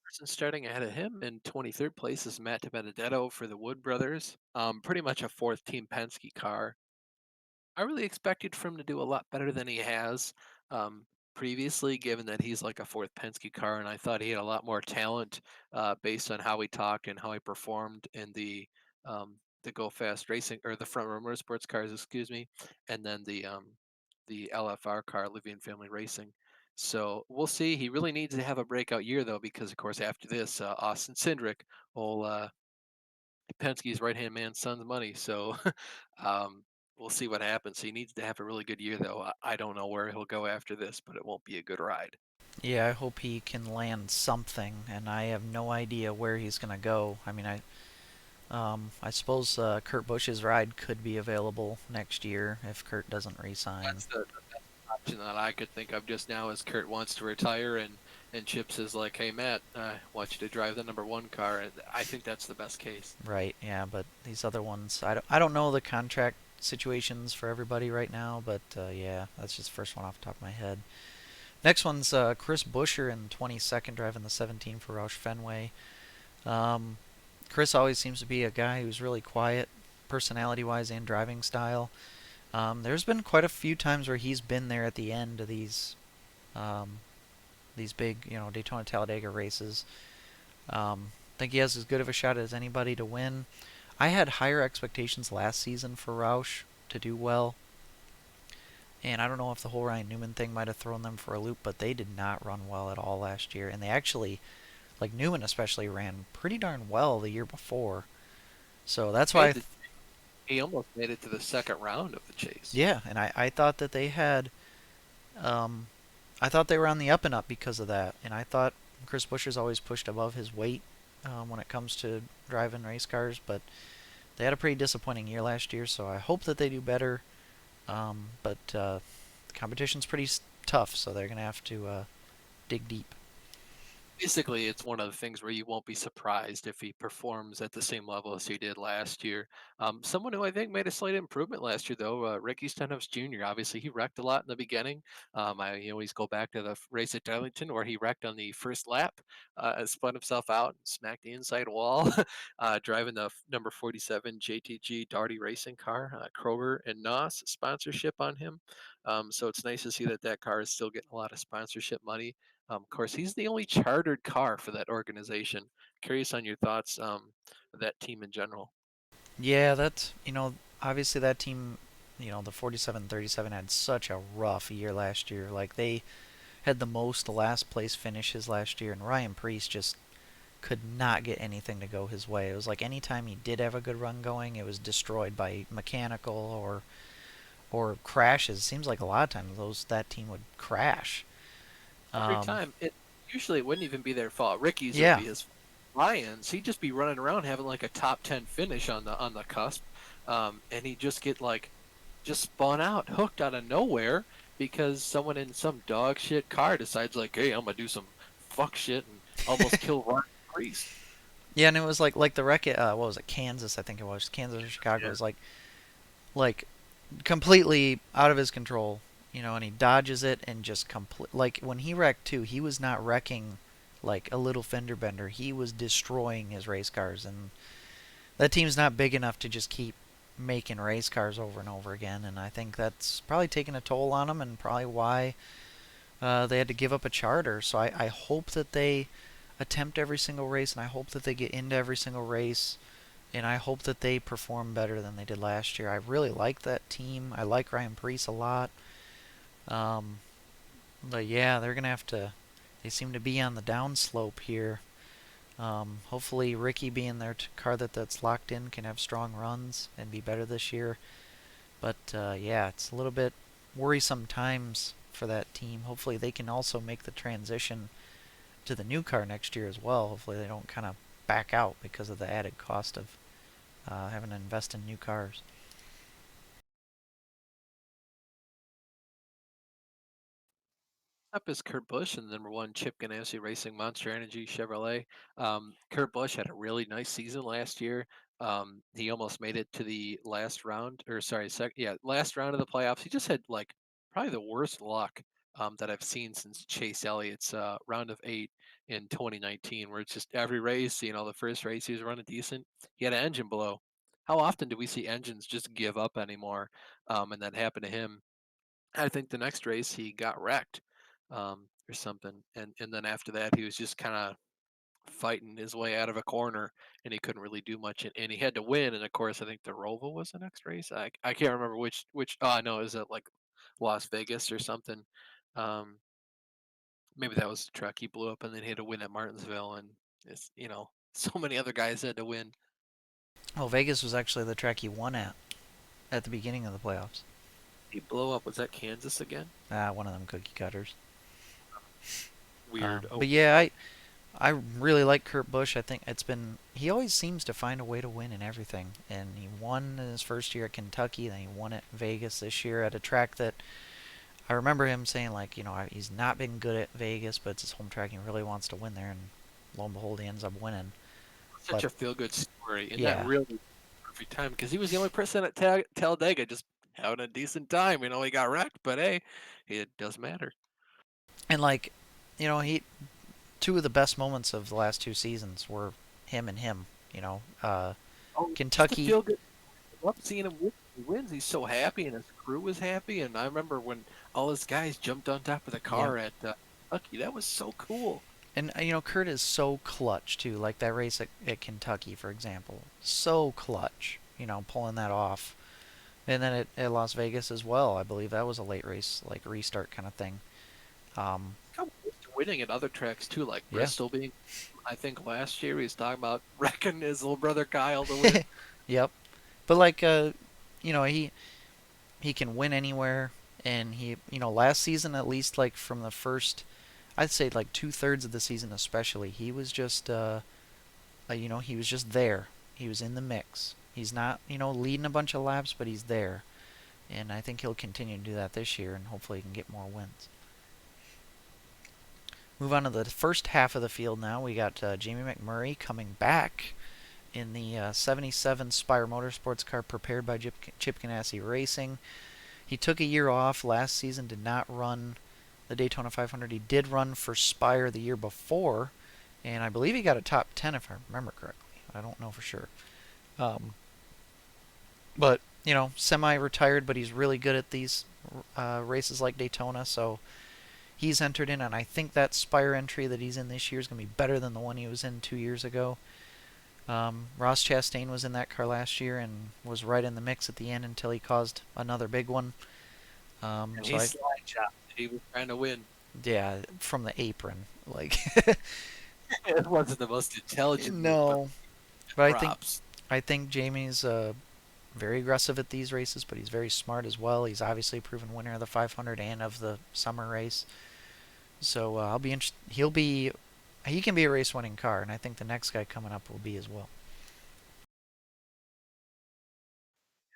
S2: Person starting ahead of him in 23rd place is Matt Benedetto for the Wood brothers. Pretty much a fourth team Penske car. I really expected for him to do a lot better than he has um, previously, given that he's like a fourth Penske car, and I thought he had a lot more talent based on how he talked and how he performed in the Go Fast Racing or the Front Row Motorsports cars, excuse me, and then the LFR car, Livian Family Racing. So we'll see. He really needs to have a breakout year though, because of course after this, Austin Cindric will Penske's right hand man, son's money. So um, we'll see what happens. He needs to have a really good year, though. I don't know where he'll go after this, but it won't be a good ride.
S1: Yeah, I hope he can land something, and I have no idea where he's gonna go. I mean, I suppose Kurt Busch's ride could be available next year if Kurt doesn't re-sign.
S2: That's the best option that I could think of just now is Kurt wants to retire, and Chips is like, hey Matt, I want you to drive the number one car. And I think that's the best case.
S1: Right, yeah, but these other ones, I don't know the contract situations for everybody right now, but yeah, that's just the first one off the top of my head. Next one's Chris Buescher in 22nd, driving the 17 for Roush Fenway. Um, Chris always seems to be a guy who's really quiet, personality-wise and driving style. There's been quite a few times where he's been there at the end of um, these big, Daytona Talladega races. I think he has as good of a shot as anybody to win. I had higher expectations last season for Roush to do well, and I don't know if the whole Ryan Newman thing might have thrown them for a loop, but they did not run well at all last year, and they actually, like Newman especially, ran pretty darn well the year before. So that's why,
S2: He almost made it to the second round of the chase.
S1: yeah, and I thought that they had, um, I thought they were on the up and up because of that, and I thought Chris Buescher's always pushed above his weight when it comes to driving race cars, but they had a pretty disappointing year last year, so I hope that they do better. But the competition's pretty tough, so they're gonna have to dig deep.
S2: Basically, it's one of the things where you won't be surprised if he performs at the same level as he did last year. Someone who I think made a slight improvement last year, though, Ricky Stenhouse Jr. Obviously, he wrecked a lot in the beginning. I always go back to the race at Darlington where he wrecked on the first lap, and spun himself out and smacked the inside wall, driving the number 47 JTG Darty racing car. Kroger and Noss sponsorship on him. So it's nice to see that that car is still getting a lot of sponsorship money. Of course, he's the only chartered car for that organization. Curious on your thoughts, that team in general.
S1: Yeah, that's obviously that team, the 47-37 had such a rough year last year. Like they had the most last place finishes last year, and Ryan Preece just could not get anything to go his way. It was like anytime he did have a good run going, it was destroyed by mechanical or crashes. Seems like a lot of times that team would crash.
S2: Every
S1: Um,
S2: time, it usually it wouldn't even be their fault. Ricky's would
S1: yeah,
S2: be his fault. Ryan's, he'd just be running around having like a top 10 finish on the cusp, and he'd just get like just spun out, hooked out of nowhere because someone in some dog shit car decides like, hey, I'm gonna do some fuck shit and almost kill Ryan Priest.
S1: yeah, and it was like the wreck at what was it, Kansas? I think it was Kansas or Chicago. It
S2: Yeah.
S1: was like completely out of his control, and he dodges it and just complete. Like when he wrecked too, he was not wrecking like a little fender bender. He was destroying his race cars, and that team's not big enough to just keep making race cars over and over again. And I think that's probably taken a toll on them, and probably why they had to give up a charter. So I hope that they attempt every single race, and I hope that they get into every single race, and I hope that they perform better than they did last year. I really like that team. I like Ryan Preece a lot. Um, but yeah, they're gonna have to they seem to be on the downslope here. Hopefully, Ricky being their car that's locked in can have strong runs and be better this year. But yeah, it's a little bit worrisome times for that team. Hopefully, they can also make the transition to the new car next year as well. Hopefully, they don't kind of back out because of the added cost of having to invest in new cars.
S2: Up is Kurt Busch and number one Chip Ganassi Racing Monster Energy Chevrolet. Kurt Busch had a really nice season last year. He almost made it to the last round, or sorry, last round of the playoffs. He just had like probably the worst luck that I've seen since Chase Elliott's round of 8 in 2019, where it's just every race, the first race he was running decent. He had an engine blow. How often do we see engines just give up anymore? And that happened to him. I think the next race he got wrecked or something, and then after that he was just kind of fighting his way out of a corner, and he couldn't really do much, and he had to win. And of course, I think the Roval was the next race. I can't remember which. Oh, I know, is it like Las Vegas or something? Um, Maybe that was the truck he blew up, and then he had to win at Martinsville, and it's so many other guys had to win.
S1: Well, Vegas was actually the track he won at the beginning of the playoffs.
S2: He blew up. Was that Kansas again?
S1: One of them cookie cutters.
S2: Weird. Oh,
S1: But yeah, I really like Kurt Busch. I think he always seems to find a way to win in everything. And he won in his first year at Kentucky, then he won at Vegas this year at a track that I remember him saying like, he's not been good at Vegas, but it's his home track and he really wants to win there, and lo and behold, he ends up winning.
S2: such
S1: But
S2: a feel good story, and that
S1: yeah,
S2: really perfect time because he was the only person at Talladega just having a decent time. He got wrecked, but hey, it doesn't matter.
S1: and like, he two of the best moments of the last two seasons were him and him.
S2: Oh, just to
S1: Kentucky,
S2: feel good. I love seeing him win. He wins. He's so happy, and his crew was happy. And I remember when all his guys jumped on top of the
S1: yeah,
S2: car at Kentucky. That was so cool.
S1: and Kurt is so clutch too. Like that race at Kentucky, for example, so clutch. Pulling that off, and then at Las Vegas as well. I believe that was a late race, like restart kind of thing. Um,
S2: How close to winning at other tracks too, like
S1: yeah,
S2: Bristol being. I think last year he was talking about wrecking his little brother Kyle to win.
S1: yep. But like, he can win anywhere, and last season at least, like from the first, I'd say like 2/3 of the season especially, he was just he was just there. He was in the mix. He's not leading a bunch of laps, but he's there, and I think he'll continue to do that this year, and hopefully he can get more wins. Move on to the first half of the field now. We got Jamie Mcmurray coming back in the 77 Spire Motorsports car prepared by Chip Ganassi Racing. He took a year off last season, did not run the Daytona 500. He did run for Spire the year before, and I believe he got a top 10 if I remember correctly. I don't know for sure. Um, but, semi-retired, but he's really good at these races like Daytona, so he's entered in, and I think that Spire entry that he's in this year is going to be better than the one he was in 2 years ago. Ross Chastain was in that car last year and was right in the mix at the end until he caused another big one.
S2: And
S1: So
S2: he slide chopped. He was trying to win.
S1: yeah, from the apron, like
S2: It wasn't the most intelligent move, but
S1: no. But
S2: props.
S1: I think Jamie's very aggressive at these races, but he's very smart as well. He's obviously a proven winner of the 500 and of the summer race. So I'll be interested. He can be a race-winning car, and I think the next guy coming up will be as well.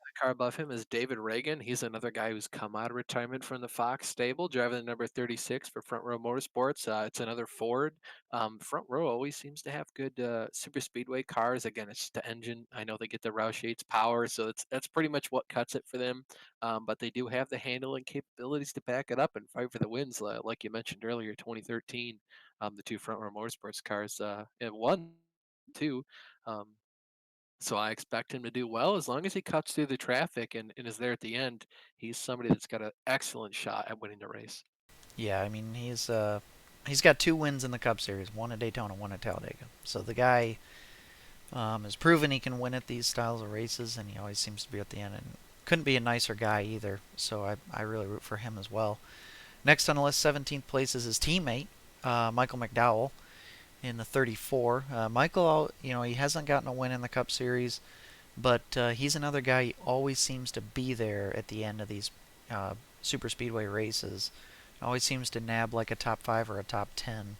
S2: The car above him is David Reagan. He's another guy who's come out of retirement from the Fox stable, driving the number 36 for Front Row Motorsports. It's another Ford. Front Row always seems to have good super speedway cars. Again, it's just the engine. I know they get the Roush Yates power, so that's pretty much what cuts it for them. But they do have the handling capabilities to back it up and fight for the wins, like you mentioned earlier, 2013. The two Front Row Motorsports cars and one, two. Um, so I expect him to do well as long as he cuts through the traffic and is there at the end. He's somebody that's got an excellent shot at winning the race.
S1: Yeah, I mean he's got two wins in the Cup Series, one at Daytona, one at Talladega. So the guy has proven he can win at these styles of races, and he always seems to be at the end. And couldn't be a nicer guy either. So I really root for him as well. Next on the list, 17th place is his teammate, Michael Mcdowell in the 34. Michael, he hasn't gotten a win in the Cup Series, but he's another guy. He always seems to be there at the end of these super speedway races. Always seems to nab like a top five or a top 10.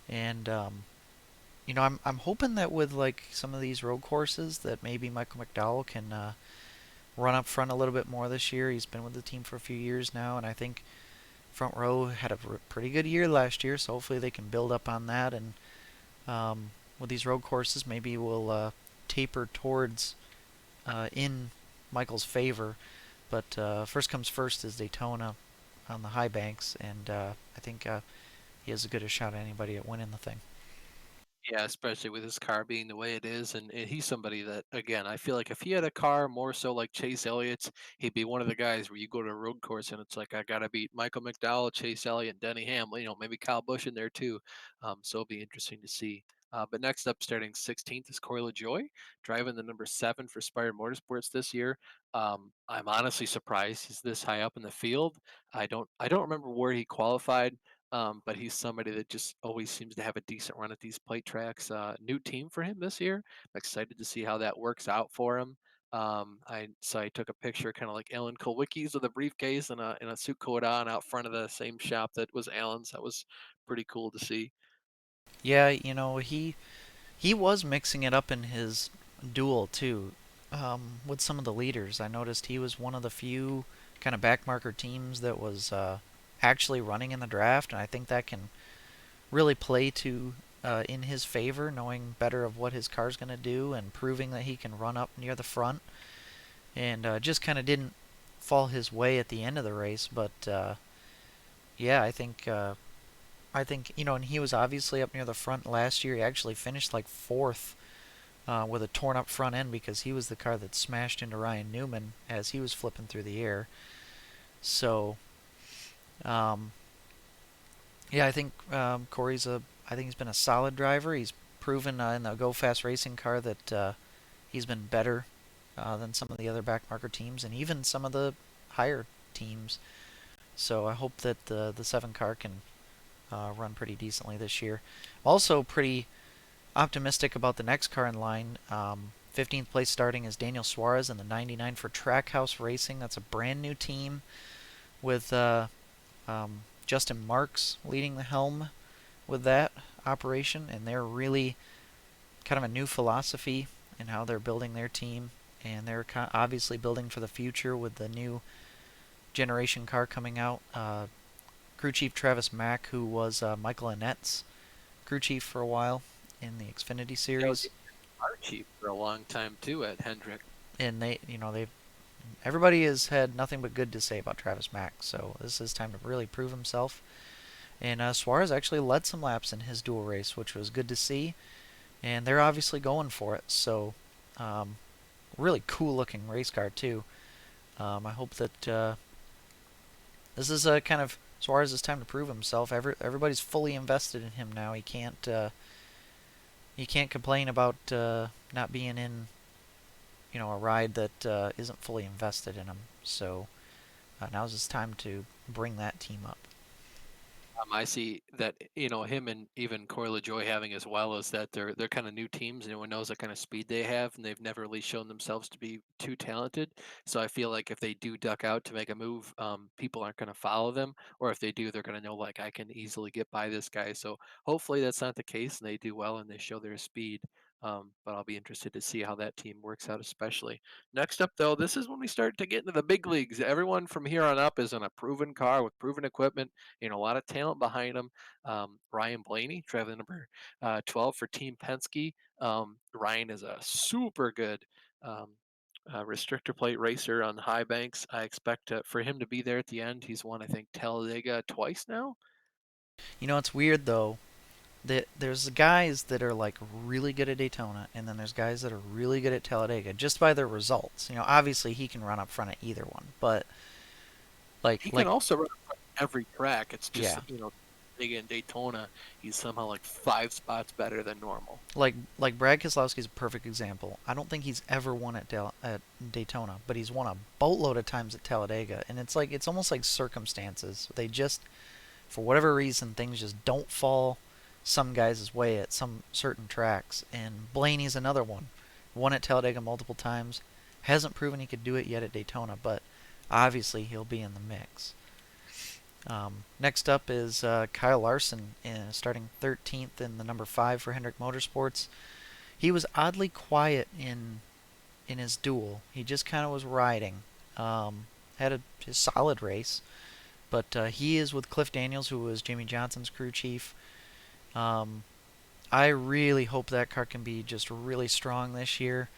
S1: And I'm hoping that with like some of these road courses that maybe Michael McDowell can run up front a little bit more this year. He's been with the team for a few years now, and I think Front Row had a pretty good year last year, so hopefully they can build up on that. And with these road courses, maybe we'll taper towards in Michael's favor. But first comes first is Daytona on the high banks, and I think he has as good a shot at anybody at winning the thing.
S2: Yeah, especially with his car being the way it is, and he's somebody that, again, I feel like if he had a car more so like Chase Elliott's, he'd be one of the guys where you go to a road course and it's like I gotta beat Michael McDowell, Chase Elliott, Denny Hamlin, maybe Kyle Busch in there too. So it'll be interesting to see. But next up, starting 16th, is Corey LaJoy, driving the number 7 for Spire Motorsports this year. I'm honestly surprised he's this high up in the field. I don't remember where he qualified. But he's somebody that just always seems to have a decent run at these plate tracks. New team for him this year. I'm excited to see how that works out for him. I took a picture, kind of like Alan Kulwicki's, with a briefcase and a suit coat on out front of the same shop that was Alan's. That was pretty cool to see.
S1: Yeah, he was mixing it up in his duel too, with some of the leaders. I noticed he was one of the few kind of backmarker teams that was actually running in the draft, and I think that can really play to in his favor, knowing better of what his car's going to do and proving that he can run up near the front. And just kind of didn't fall his way at the end of the race, but yeah, I think and he was obviously up near the front last year. He actually finished like fourth with a torn up front end because he was the car that smashed into Ryan Newman as he was flipping through the air. So, um, yeah, I think I think he's been a solid driver. He's proven in the Go Fast Racing car that he's been better than some of the other backmarker teams and even some of the higher teams. So I hope that the 7 car can run pretty decently this year. Also, pretty optimistic about the next car in line. 15th place starting is Daniel Suarez in the 99 for Trackhouse Racing. That's a brand new team with Justin Marks leading the helm with that operation, and they're really kind of a new philosophy in how they're building their team, and they're obviously building for the future with the new generation car coming out. Crew chief Travis Mack, who was Michael Annette's crew chief for a while in the Xfinity
S2: That was
S1: series,
S2: our chief for a long time too at Hendrick.
S1: and they everybody has had nothing but good to say about Travis Mack. So this is time to really prove himself. And Suarez actually led some laps in his dual race, which was good to see. And they're obviously going for it. So um, really cool looking race car too. I hope that this is a kind of Suarez's time to prove himself. Everybody's fully invested in him now. He can't complain about not being in a ride that isn't fully invested in him. So now's his time to bring that team up.
S2: I see that him and even Corey LaJoy having as well is that they're kind of new teams. Anyone knows what kind of speed they have, and they've never really shown themselves to be too talented. So I feel like if they do duck out to make a move, people aren't going to follow them, or if they do, they're going to know like I can easily get by this guy. So hopefully that's not the case, and they do well and they show their speed. But I'll be interested to see how that team works out, especially. Next up, though, this is when we start to get into the big leagues. Everyone from here on up is on a proven car with proven equipment, a lot of talent behind him. Ryan Blaney, driving number 12 for Team Penske. Ryan is a super good um, restrictor plate racer on high banks. I expect for him to be there at the end. He's won, I think, Talladega twice now.
S1: It's weird though that there's guys that are like really good at Daytona, and then there's guys that are really good at Talladega just by their results. Obviously he can run up front at either one, but
S2: He can
S1: like
S2: also run every track. It's just,
S1: yeah,
S2: in Daytona, he's somehow like 5 spots better than normal.
S1: like Brad Keselowski's a perfect example. I don't think he's ever won at Daytona, but he's won a boatload of times at Talladega, and it's almost like circumstances. They just for whatever reason, things just don't fall some guys' way at some certain tracks. And Blaney's another one. Won at Talladega multiple times. Hasn't proven he could do it yet at Daytona, but obviously he'll be in the mix. Next up is Kyle Larson, starting 13th in the number 5 for Hendrick Motorsports. He was oddly quiet in his duel. He just kind of was riding. Had a solid race, but he is with Cliff Daniels, who was Jamie Johnson's crew chief. Um, I really hope that car can be just really strong this year.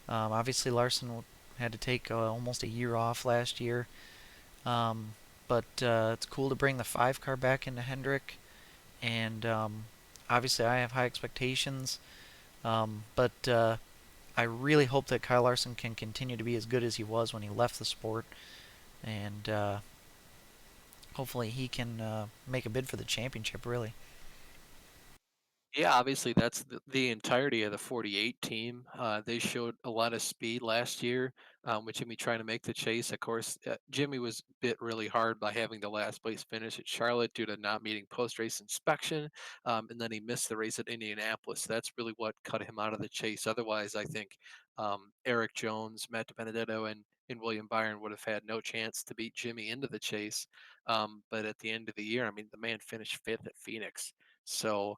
S1: Obviously, Larson had to take almost a year off last year, um, but it's cool to bring the 5 car back into Hendrick, and obviously I have high expectations, but I really hope that Kyle Larson can continue to be as good as he was when he left the sport, and hopefully he can make a bid for the championship, really.
S2: Yeah, obviously that's the entirety of the 48 team. They showed a lot of speed last year, with Jimmy trying to make the chase. Of course, Jimmy was bit really hard by having the last place finish at Charlotte due to not meeting post race inspection, and then he missed the race at Indianapolis. That's really what cut him out of the chase. Otherwise, I think Eric Jones, Matt DiBenedetto, and William Byron would have had no chance to beat Jimmy into the chase. But at the end of the year, I mean, the man finished fifth at Phoenix. So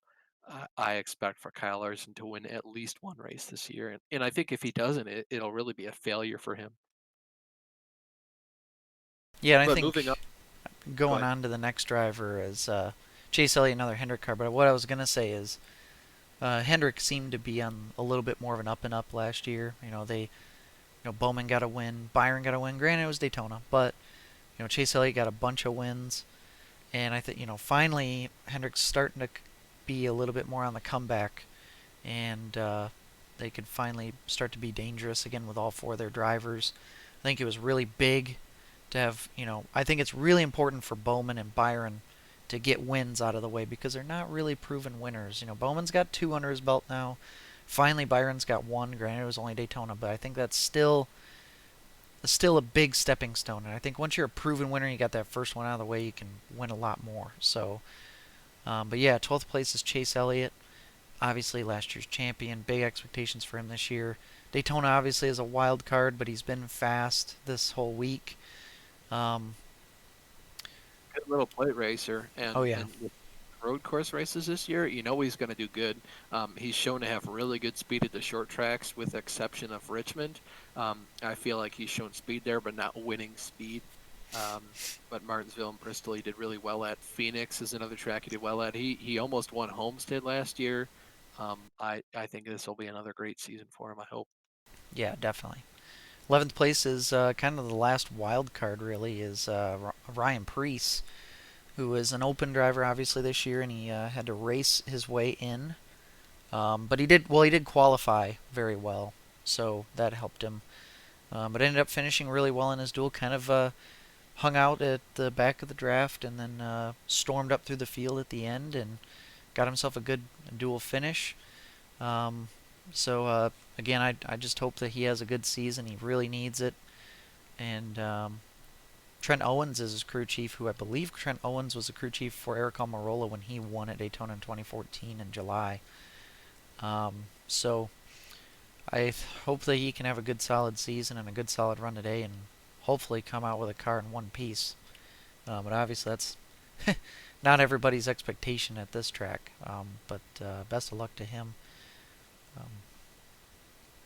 S2: I expect for Kyle Larson to win at least one race this year, and I think if he doesn't, it'll really be a failure for him.
S1: Yeah, and I
S2: But moving
S1: think
S2: up, go
S1: going
S2: ahead.
S1: on to the next driver is Chase Elliott, another Hendrick car. But what I was gonna say is Hendrick seemed to be on a little bit more of an up and up last year. Bowman got a win, Byron got a win. Granted, it was Daytona, but Chase Elliott got a bunch of wins, and I think finally Hendrick's starting to be a little bit more on the comeback, and they could finally start to be dangerous again with all 4 of their drivers. I think it was really big to have, I think it's really important for Bowman and Byron to get wins out of the way because they're not really proven winners. Bowman's got 2 under his belt now. Finally, Byron's got 1. Granted, it was only Daytona, but I think that's still a big stepping stone. And I think once you're a proven winner, you got that first one out of the way, you can win a lot more. So, but yeah, 12th place is Chase Elliott. Obviously, last year's champion. Big expectations for him this year. Daytona obviously is a wild card, but he's been fast this whole week. Um,
S2: Good little plate racer,
S1: oh
S2: and
S1: yeah,
S2: and with road course races this year, you know he's going to do good. He's shown to have really good speed at the short tracks, with the exception of Richmond. I feel like he's shown speed there, but not winning speed. Um, but Martinsville and Bristol, he did really well at. Phoenix is another track he did well at. He almost won Homestead last year. I think this will be another great season for him. I hope.
S1: yeah, definitely. 11th place is kind of the last wild card, really, is Ryan Preece, who is an open driver, obviously, this year, and he had to race his way in. But he did qualify very well, so that helped him. But ended up finishing really well in his duel, kind of hung out at the back of the draft and then stormed up through the field at the end and got himself a good dual finish. Um, so again, I just hope that he has a good season. He really needs it. And Trent Owens is his crew chief, who I believe Trent Owens was the crew chief for Eric Almirola when he won at Daytona in 2014 in July. So I hope that he can have a good solid season and a good solid run today and hopefully come out with a car in one piece. But obviously that's not everybody's expectation at this track. But best of luck to him. Um,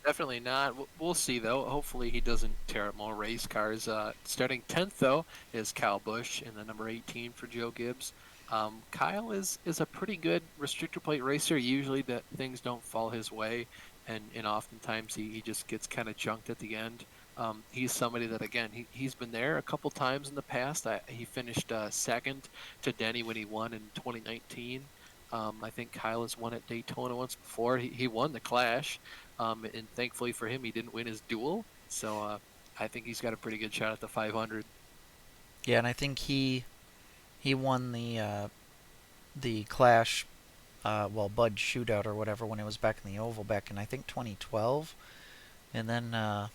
S2: Definitely not. We'll see though. Hopefully he doesn't tear up more race cars. Starting 10th though is Kyle Busch in the number 18 for Joe Gibbs. Kyle is a pretty good restrictor plate racer. Usually that things don't fall his way, and oftentimes he just gets kind of junked at the end. He's somebody that again he's been there a couple times in the past. He finished second to Denny when he won in 2019. I think Kyle has won at Daytona once before. He won the Clash, and thankfully for him, he didn't win his duel. So I think he's got a pretty good shot at the 500.
S1: yeah, and I think he won the Clash, well, Bud Shootout or whatever when it was back in the Oval back in I think 2012, and then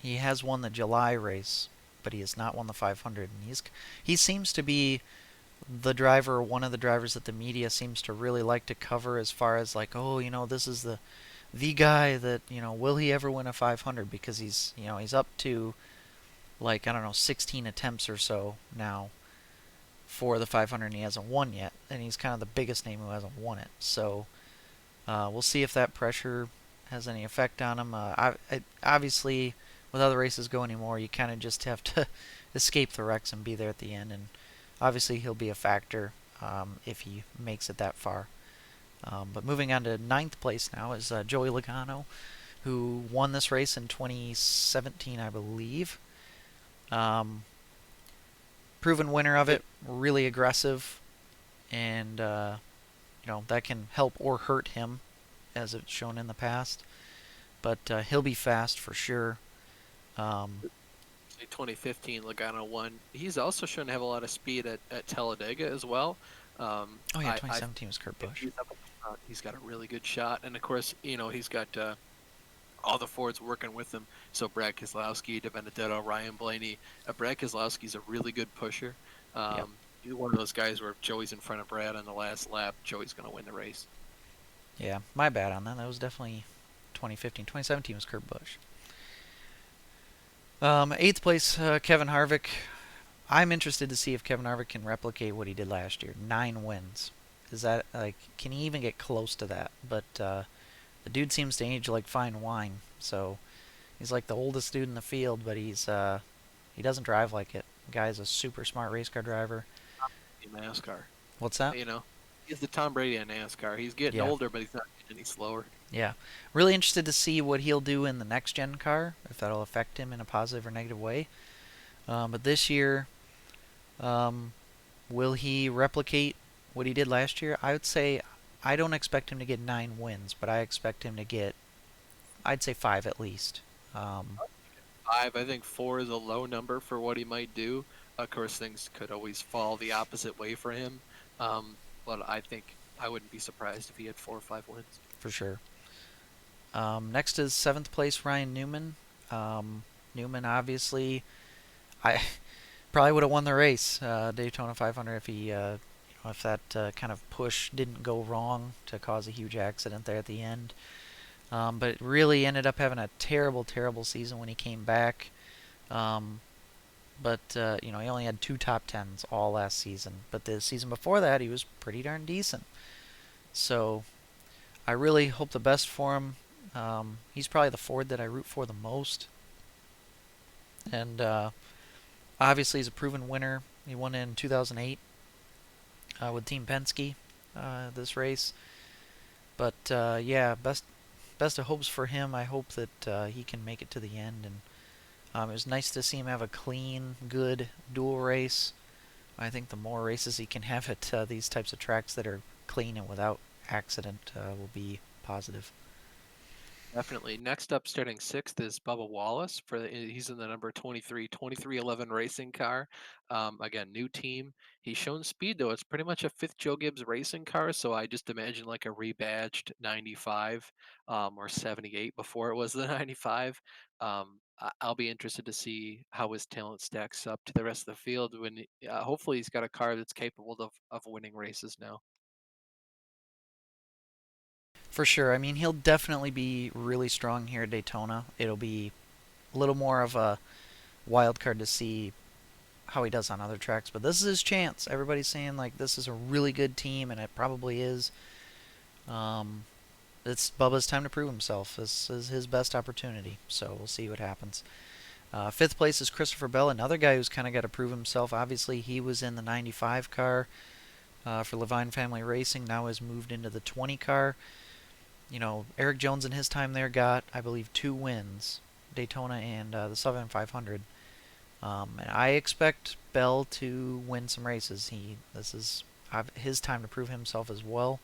S1: he has won the July race, but he has not won the 500. And he seems to be the driver, one of the drivers that the media seems to really like to cover as far as like, oh, this is the guy that, will he ever win a 500 because he's up to like I don't know 16 attempts or so now for the 500 and he hasn't won yet, and he's kind of the biggest name who hasn't won it. So we'll see if that pressure has any effect on him. Obviously, with how the races go anymore, you kind of just have to escape the wrecks and be there at the end. And obviously, he'll be a factor if he makes it that far. But moving on to ninth place now is Joey Logano, who won this race in 2017, I believe. Um, Proven winner of
S2: Yep.
S1: it, really aggressive, and that can help or hurt him, as it's shown in the past. But he'll be fast for sure. Um,
S2: 2015 Logano won. He's also shown to have a lot of speed at Talladega as well.
S1: oh yeah,
S2: I
S1: 2017 was Kurt
S2: if
S1: Busch.
S2: he's up at the front, he's got a really good shot. And of course, he's got all the Fords working with him. So Brad Keselowski, DiBenedetto, Ryan Blaney. Brad Keselowski's a really good pusher.
S1: Yep.
S2: He's one of those guys where if Joey's in front of Brad on the last lap, Joey's going to win the race.
S1: Yeah, my bad on that. That was definitely 2015. 2017 was Kurt Busch. Eighth place, Kevin Harvick. I'm interested to see if Kevin Harvick can replicate what he did last year. 9 wins. Is that like? Can he even get close to that? But the dude seems to age like fine wine. So he's like the oldest dude in the field, but he doesn't drive like it. The guy's a super smart race car driver.
S2: In NASCAR,
S1: What's that?
S2: you know, he's the Tom Brady in NASCAR. He's getting
S1: Yeah,
S2: older, but he's not getting any slower.
S1: yeah. Really interested to see what he'll do in the next gen car, if that'll affect him in a positive or negative way. But this year, um, will he replicate what he did last year? I would say I don't expect him to get 9 wins, but I expect him to get, I'd say 5 at least. Um,
S2: 5. I think 4 is a low number for what he might do. Of course, things could always fall the opposite way for him. But I think I wouldn't be surprised if he had 4 or 5 wins.
S1: for sure. Next is seventh place Ryan Newman. Newman obviously, I probably would have won the race, Daytona 500, if if that kind of push didn't go wrong to cause a huge accident there at the end. But it really ended up having a terrible, terrible season when he came back. Um, but he only had 2 top 10s all last season. But the season before that, he was pretty darn decent. So I really hope the best for him. He's probably the Ford that I root for the most, and obviously he's a proven winner. He won in 2008 with Team Penske this race. But yeah, best of hopes for him. I hope that he can make it to the end. And it was nice to see him have a clean, good dual race. I think the more races he can have at these types of tracks that are clean and without accident will be positive.
S2: Definitely. Next up, starting sixth, is Bubba Wallace. He's in the number 2311 racing car. Again, new team. He's shown speed though. It's pretty much a fifth Joe Gibbs racing car. So I just imagine like a rebadged 95 or 78 before it was the 95. I'll be interested to see how his talent stacks up to the rest of the field when hopefully he's got a car that's capable of winning races now.
S1: For sure. I mean, he'll definitely be really strong here at Daytona. It'll be a little more of a wild card to see how he does on other tracks, but this is his chance. Everybody's saying like this is a really good team, and it probably is. Um, it's Bubba's time to prove himself. This is his best opportunity, so we'll see what happens. Fifth place is Christopher Bell, another guy who's kind of got to prove himself. Obviously, he was in the 95 car for Levine Family Racing. Now has moved into the 20 car. Eric Jones in his time there got, I believe, 2 wins, Daytona and the Southern 500. And I expect Bell to win some races. This is his time to prove himself as well.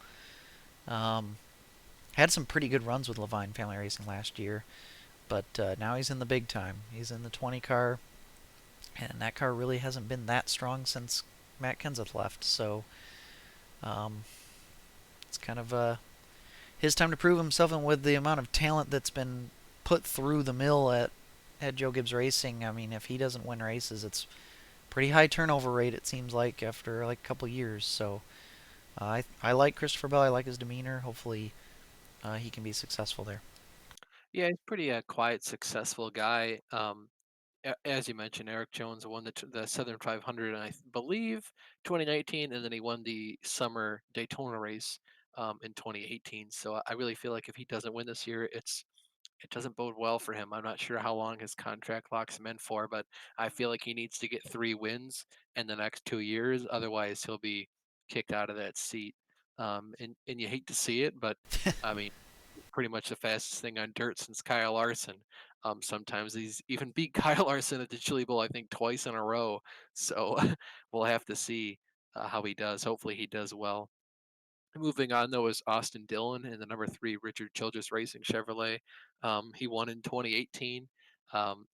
S1: Um, had some pretty good runs with Levine Family Racing last year, but now he's in the big time. He's in the 20 car, and that car really hasn't been that strong since Matt Kenseth left. So um, it's kind of his time to prove himself, and with the amount of talent that's been put through the mill at Joe Gibbs Racing, I mean, if he doesn't win races, it's pretty high turnover rate it seems like after like a couple years. So I like Christopher Bell. I like his demeanor. Hopefully he can be successful there.
S2: Yeah, he's pretty quiet, successful guy. As you mentioned, Eric Jones won the Southern 500, I believe, 2019, and then he won the summer Daytona race in 2018. So I really feel like if he doesn't win this year, it doesn't bode well for him. I'm not sure how long his contract locks him in for, but I feel like he needs to get 3 wins in the next 2 years. Otherwise, he'll be kicked out of that seat. And you hate to see it, but I mean, pretty much the fastest thing on dirt since Kyle Larson. Sometimes he's even beat Kyle Larson at the Chili Bowl, I think, twice in a row. So we'll have to see how he does. Hopefully, he does well. Moving on, though, is Austin Dillon in the number 3 Richard Childress Racing Chevrolet. He won in 2018.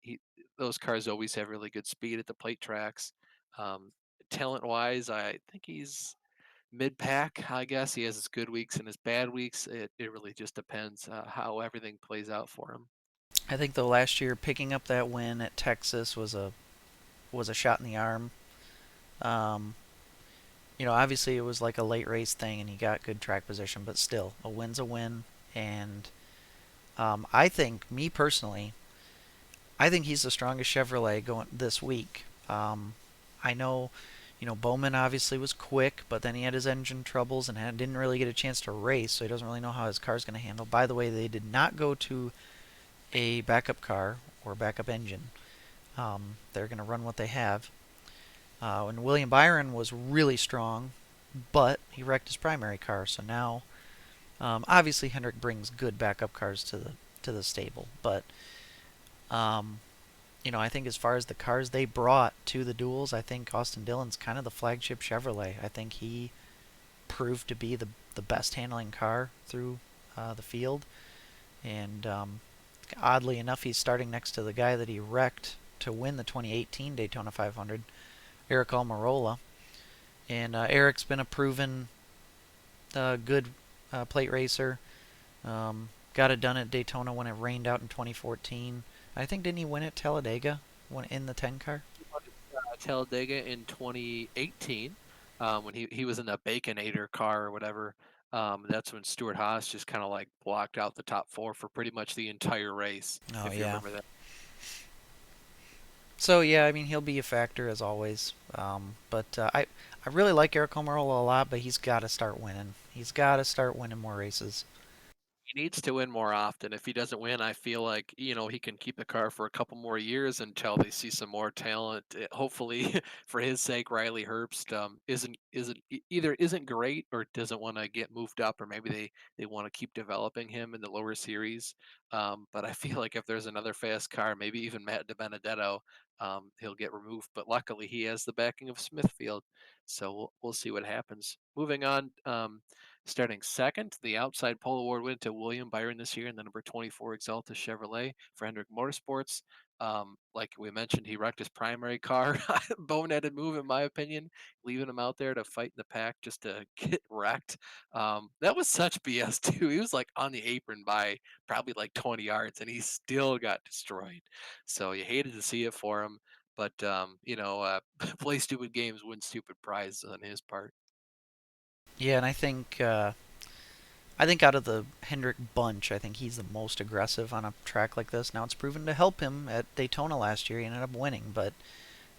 S2: He Those cars always have really good speed at the plate tracks. Um, Talent-wise, I think he's mid-pack. I guess he has his good weeks and his bad weeks. It really just depends how everything plays out for him.
S1: I think the last year picking up that win at Texas was a shot in the arm. Um, Obviously it was like a late race thing and he got good track position, but still, a win's a win. And I think, me personally, I think he's the strongest Chevrolet going this week. I know, Bowman obviously was quick, but then he had his engine troubles and didn't really get a chance to race, so he doesn't really know how his car's going to handle. By the way, they did not go to a backup car or backup engine. They're going to run what they have. And William Byron was really strong, but he wrecked his primary car. So now, obviously, Hendrick brings good backup cars to the stable. But um, I think as far as the cars they brought to the duels, I think Austin Dillon's kind of the flagship Chevrolet. I think he proved to be the best handling car through the field, and oddly enough, he's starting next to the guy that he wrecked to win the 2018 Daytona 500, Eric Almirola. And Eric's been a proven good plate racer. Got it done at Daytona when it rained out in 2014. I think didn't he win at Talladega when in the 10 car?
S2: He won at Talladega in 2018 when he was in the Baconator car or whatever. That's when Stuart Haas just kind of like blocked out the top 4 for pretty much the entire race,
S1: Oh
S2: if you
S1: yeah.
S2: remember that.
S1: So yeah, I mean he'll be a factor as always. But I really like Eric Almirola a lot, but he's got to start winning. He's got to start winning more races.
S2: He needs to win more often. If he doesn't win, I feel like, he can keep the car for a couple more years until they see some more talent. Hopefully, for his sake, Riley Herbst either isn't great or doesn't want to get moved up, or maybe they want to keep developing him in the lower series. But I feel like if there's another fast car, maybe even Matt DiBenedetto, he'll get removed. But luckily, he has the backing of Smithfield, so we'll see what happens. Moving on. Starting second, the outside pole award went to William Byron this year in the number 24 Exalta Chevrolet for Hendrick Motorsports. Like we mentioned, he wrecked his primary car. Boneheaded move, in my opinion, leaving him out there to fight in the pack just to get wrecked. That was such BS, too. He was like on the apron by probably like 20 yards and he still got destroyed. So you hated to see it for him. But, play stupid games, win stupid prizes on his part.
S1: Yeah, and I think out of the Hendrick bunch, I think he's the most aggressive on a track like this. Now it's proven to help him at Daytona last year. He ended up winning, but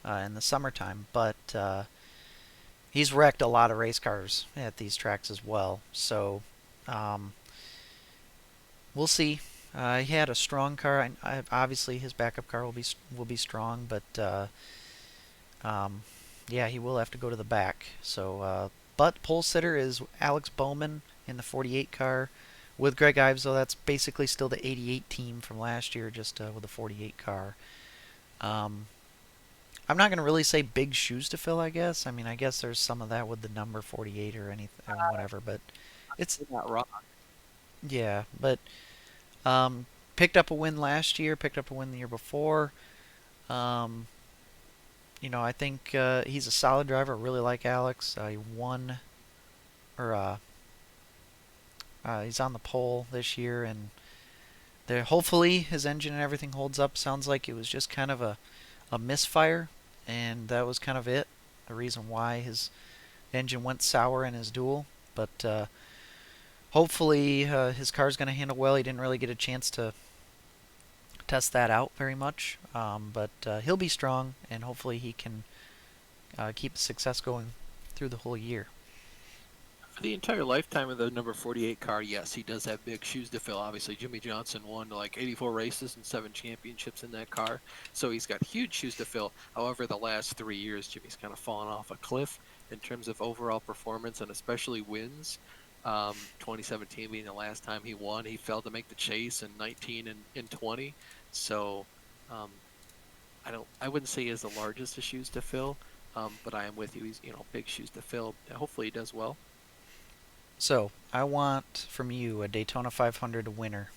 S1: in the summertime. But he's wrecked a lot of race cars at these tracks as well. So um, we'll see. He had a strong car. Obviously, his backup car will be strong, but um, yeah, he will have to go to the back. So, but pole sitter is Alex Bowman in the 48 car with Greg Ives. Though that's basically still the 88 team from last year, just with a 48 car. Um, I'm not going to really say big shoes to fill. I guess. I mean, I guess there's some of that with the number 48 or anything, or whatever. But it's
S2: You're not wrong.
S1: yeah. But um, picked up a win last year. Picked up a win the year before. Um, I think he's a solid driver. I really like Alex. He won, or he's on the pole this year, and hopefully his engine and everything holds up. Sounds like it was just kind of a misfire and that was kind of it. The reason why his engine went sour in his duel. But hopefully his car's going to handle well. He didn't really get a chance to test that out very much, but he'll be strong, and hopefully he can keep the success going through the whole year.
S2: For the entire lifetime of the number 48 car, yes, he does have big shoes to fill. Obviously, Jimmy Johnson won like 84 races and 7 championships in that car, so he's got huge shoes to fill. However, the last 3 years, Jimmy's kind of fallen off a cliff in terms of overall performance and especially wins. 2017 being the last time he won, he failed to make the chase in 19 and 20. So um, I wouldn't say he has the largest of shoes to fill, but I am with you. He's big shoes to fill. Hopefully, he does well.
S1: So I want from you a Daytona 500 winner.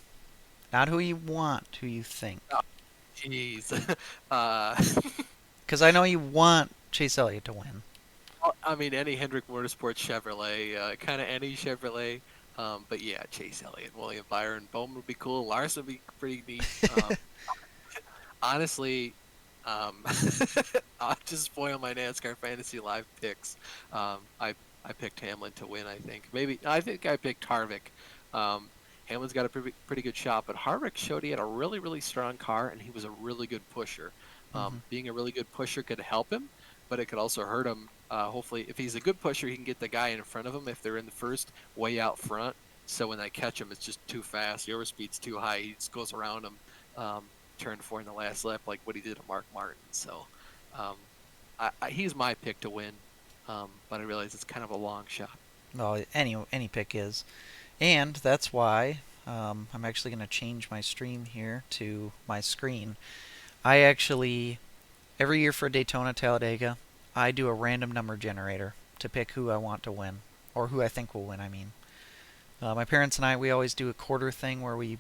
S1: Not who you want, who you think.
S2: Oh, jeez. uh,
S1: Because I know you want Chase Elliott to win.
S2: well, I mean, any Hendrick Motorsports Chevrolet, kind of any Chevrolet. But yeah, Chase Elliott, William Byron, Bowman would be cool. Larson would be pretty neat. Honestly, um, I'll just spoil my NASCAR Fantasy Live picks. I picked Hamlin to win. I think I picked Harvick. Um, Hamlin's got a pretty good shot, but Harvick showed he had a really really strong car and he was a really good pusher.
S1: Hmm.
S2: Being a really good pusher could help him, but it could also hurt him. Hopefully, if he's a good pusher, he can get the guy in front of him if they're in the first way out front. So when they catch him, it's just too fast. The overspeed's too high. He just goes around him. Turn 4 in the last lap, like what he did to Mark Martin. So um, he's my pick to win, but I realize it's kind of a long shot.
S1: Well, any pick is, and that's why I'm actually going to change my stream here to my screen. I actually every year for Daytona Talladega, I do a random number generator to pick who I want to win, or who I think will win. I mean, my parents and I, we always do a quarter thing where we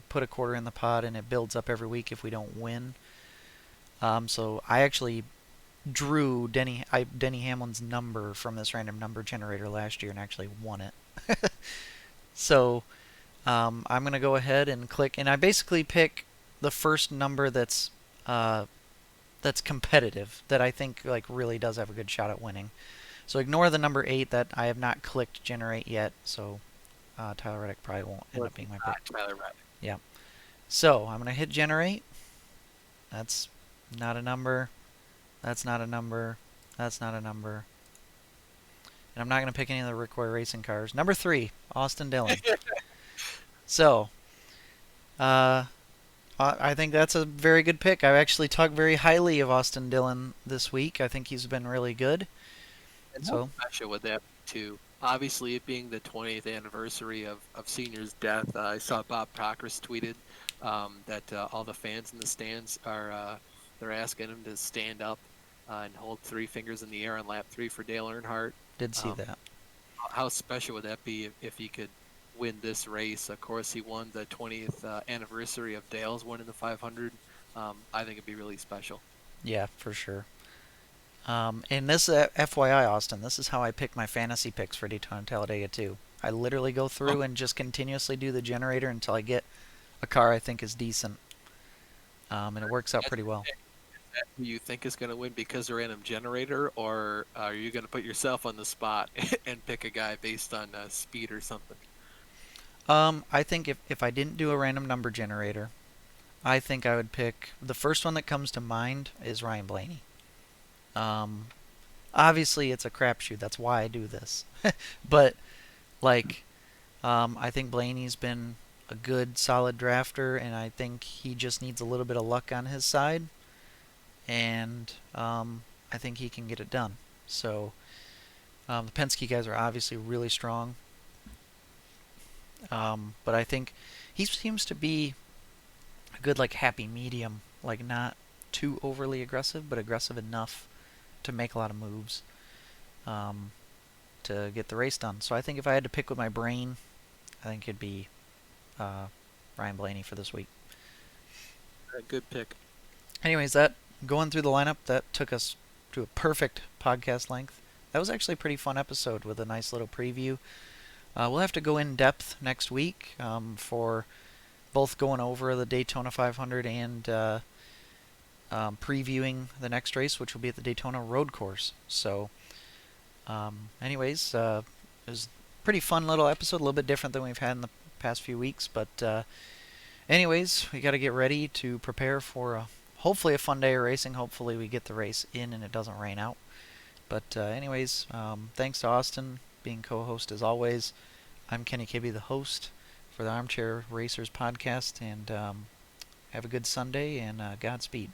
S1: put a quarter in the pot and it builds up every week if we don't win. So I actually drew Denny Hamlin's number from this random number generator last year and actually won it. So I'm gonna go ahead and click, and I basically pick the first number that's competitive, that I think like really does have a good shot at winning. So ignore the number 8 that I have not clicked generate yet. So Tyler Reddick probably won't end up being my pick.
S2: Tyler Reddick.
S1: Yeah. So I'm gonna hit generate. That's not a number. That's not a number. That's not a number. And I'm not gonna pick any of the Rick Roy racing cars. Number 3, Austin Dillon. So I think that's a very good pick. I've actually talked very highly of Austin Dillon this week. I think he's been really good.
S2: And how
S1: So
S2: special would that be too? Obviously, it being the 20th anniversary of Senior's death, I saw Bob Procris tweeted that all the fans in the stands are they're asking him to stand up and hold 3 fingers in the air on lap 3 for Dale Earnhardt.
S1: did see
S2: Um,
S1: that.
S2: how special would that be if he could win this race? Of course, he won the 20th anniversary of Dale's winning the 500. I think it'd be really special.
S1: Yeah, for sure. And this FYI, Austin, this is how I pick my fantasy picks for Daytona Talladega too. I literally go through and just continuously do the generator until I get a car I think is decent, and it works out
S2: That's
S1: pretty well.
S2: who you think is going to win because they're random generator, or are you going to put yourself on the spot and pick a guy based on speed or something?
S1: I think if I didn't do a random number generator, I think I would pick the first one that comes to mind is Ryan Blaney. Um, Obviously it's a crapshoot. That's why I do this. But like, I think Blaney's been a good, solid drafter, and I think he just needs a little bit of luck on his side, and I think he can get it done. So the Penske guys are obviously really strong, but I think he seems to be a good like happy medium, like not too overly aggressive, but aggressive enough to make a lot of moves um, to get the race done. So I think if I had to pick with my brain, I think it'd be uh, Ryan Blaney for this week.
S2: A good pick.
S1: Anyways, that going through the lineup, that took us to a perfect podcast length. That was actually a pretty fun episode with a nice little preview. We'll have to go in depth next week for both going over the Daytona 500 and previewing the next race, which will be at the Daytona Road Course. So, anyways, it was a pretty fun little episode, a little bit different than we've had in the past few weeks. But, anyways, we got to get ready to prepare for hopefully a fun day of racing. Hopefully, we get the race in and it doesn't rain out. But, anyways, thanks to Austin being co host as always. I'm Kenny Kibbe, the host for the Armchair Racers podcast, and have a good Sunday and Godspeed.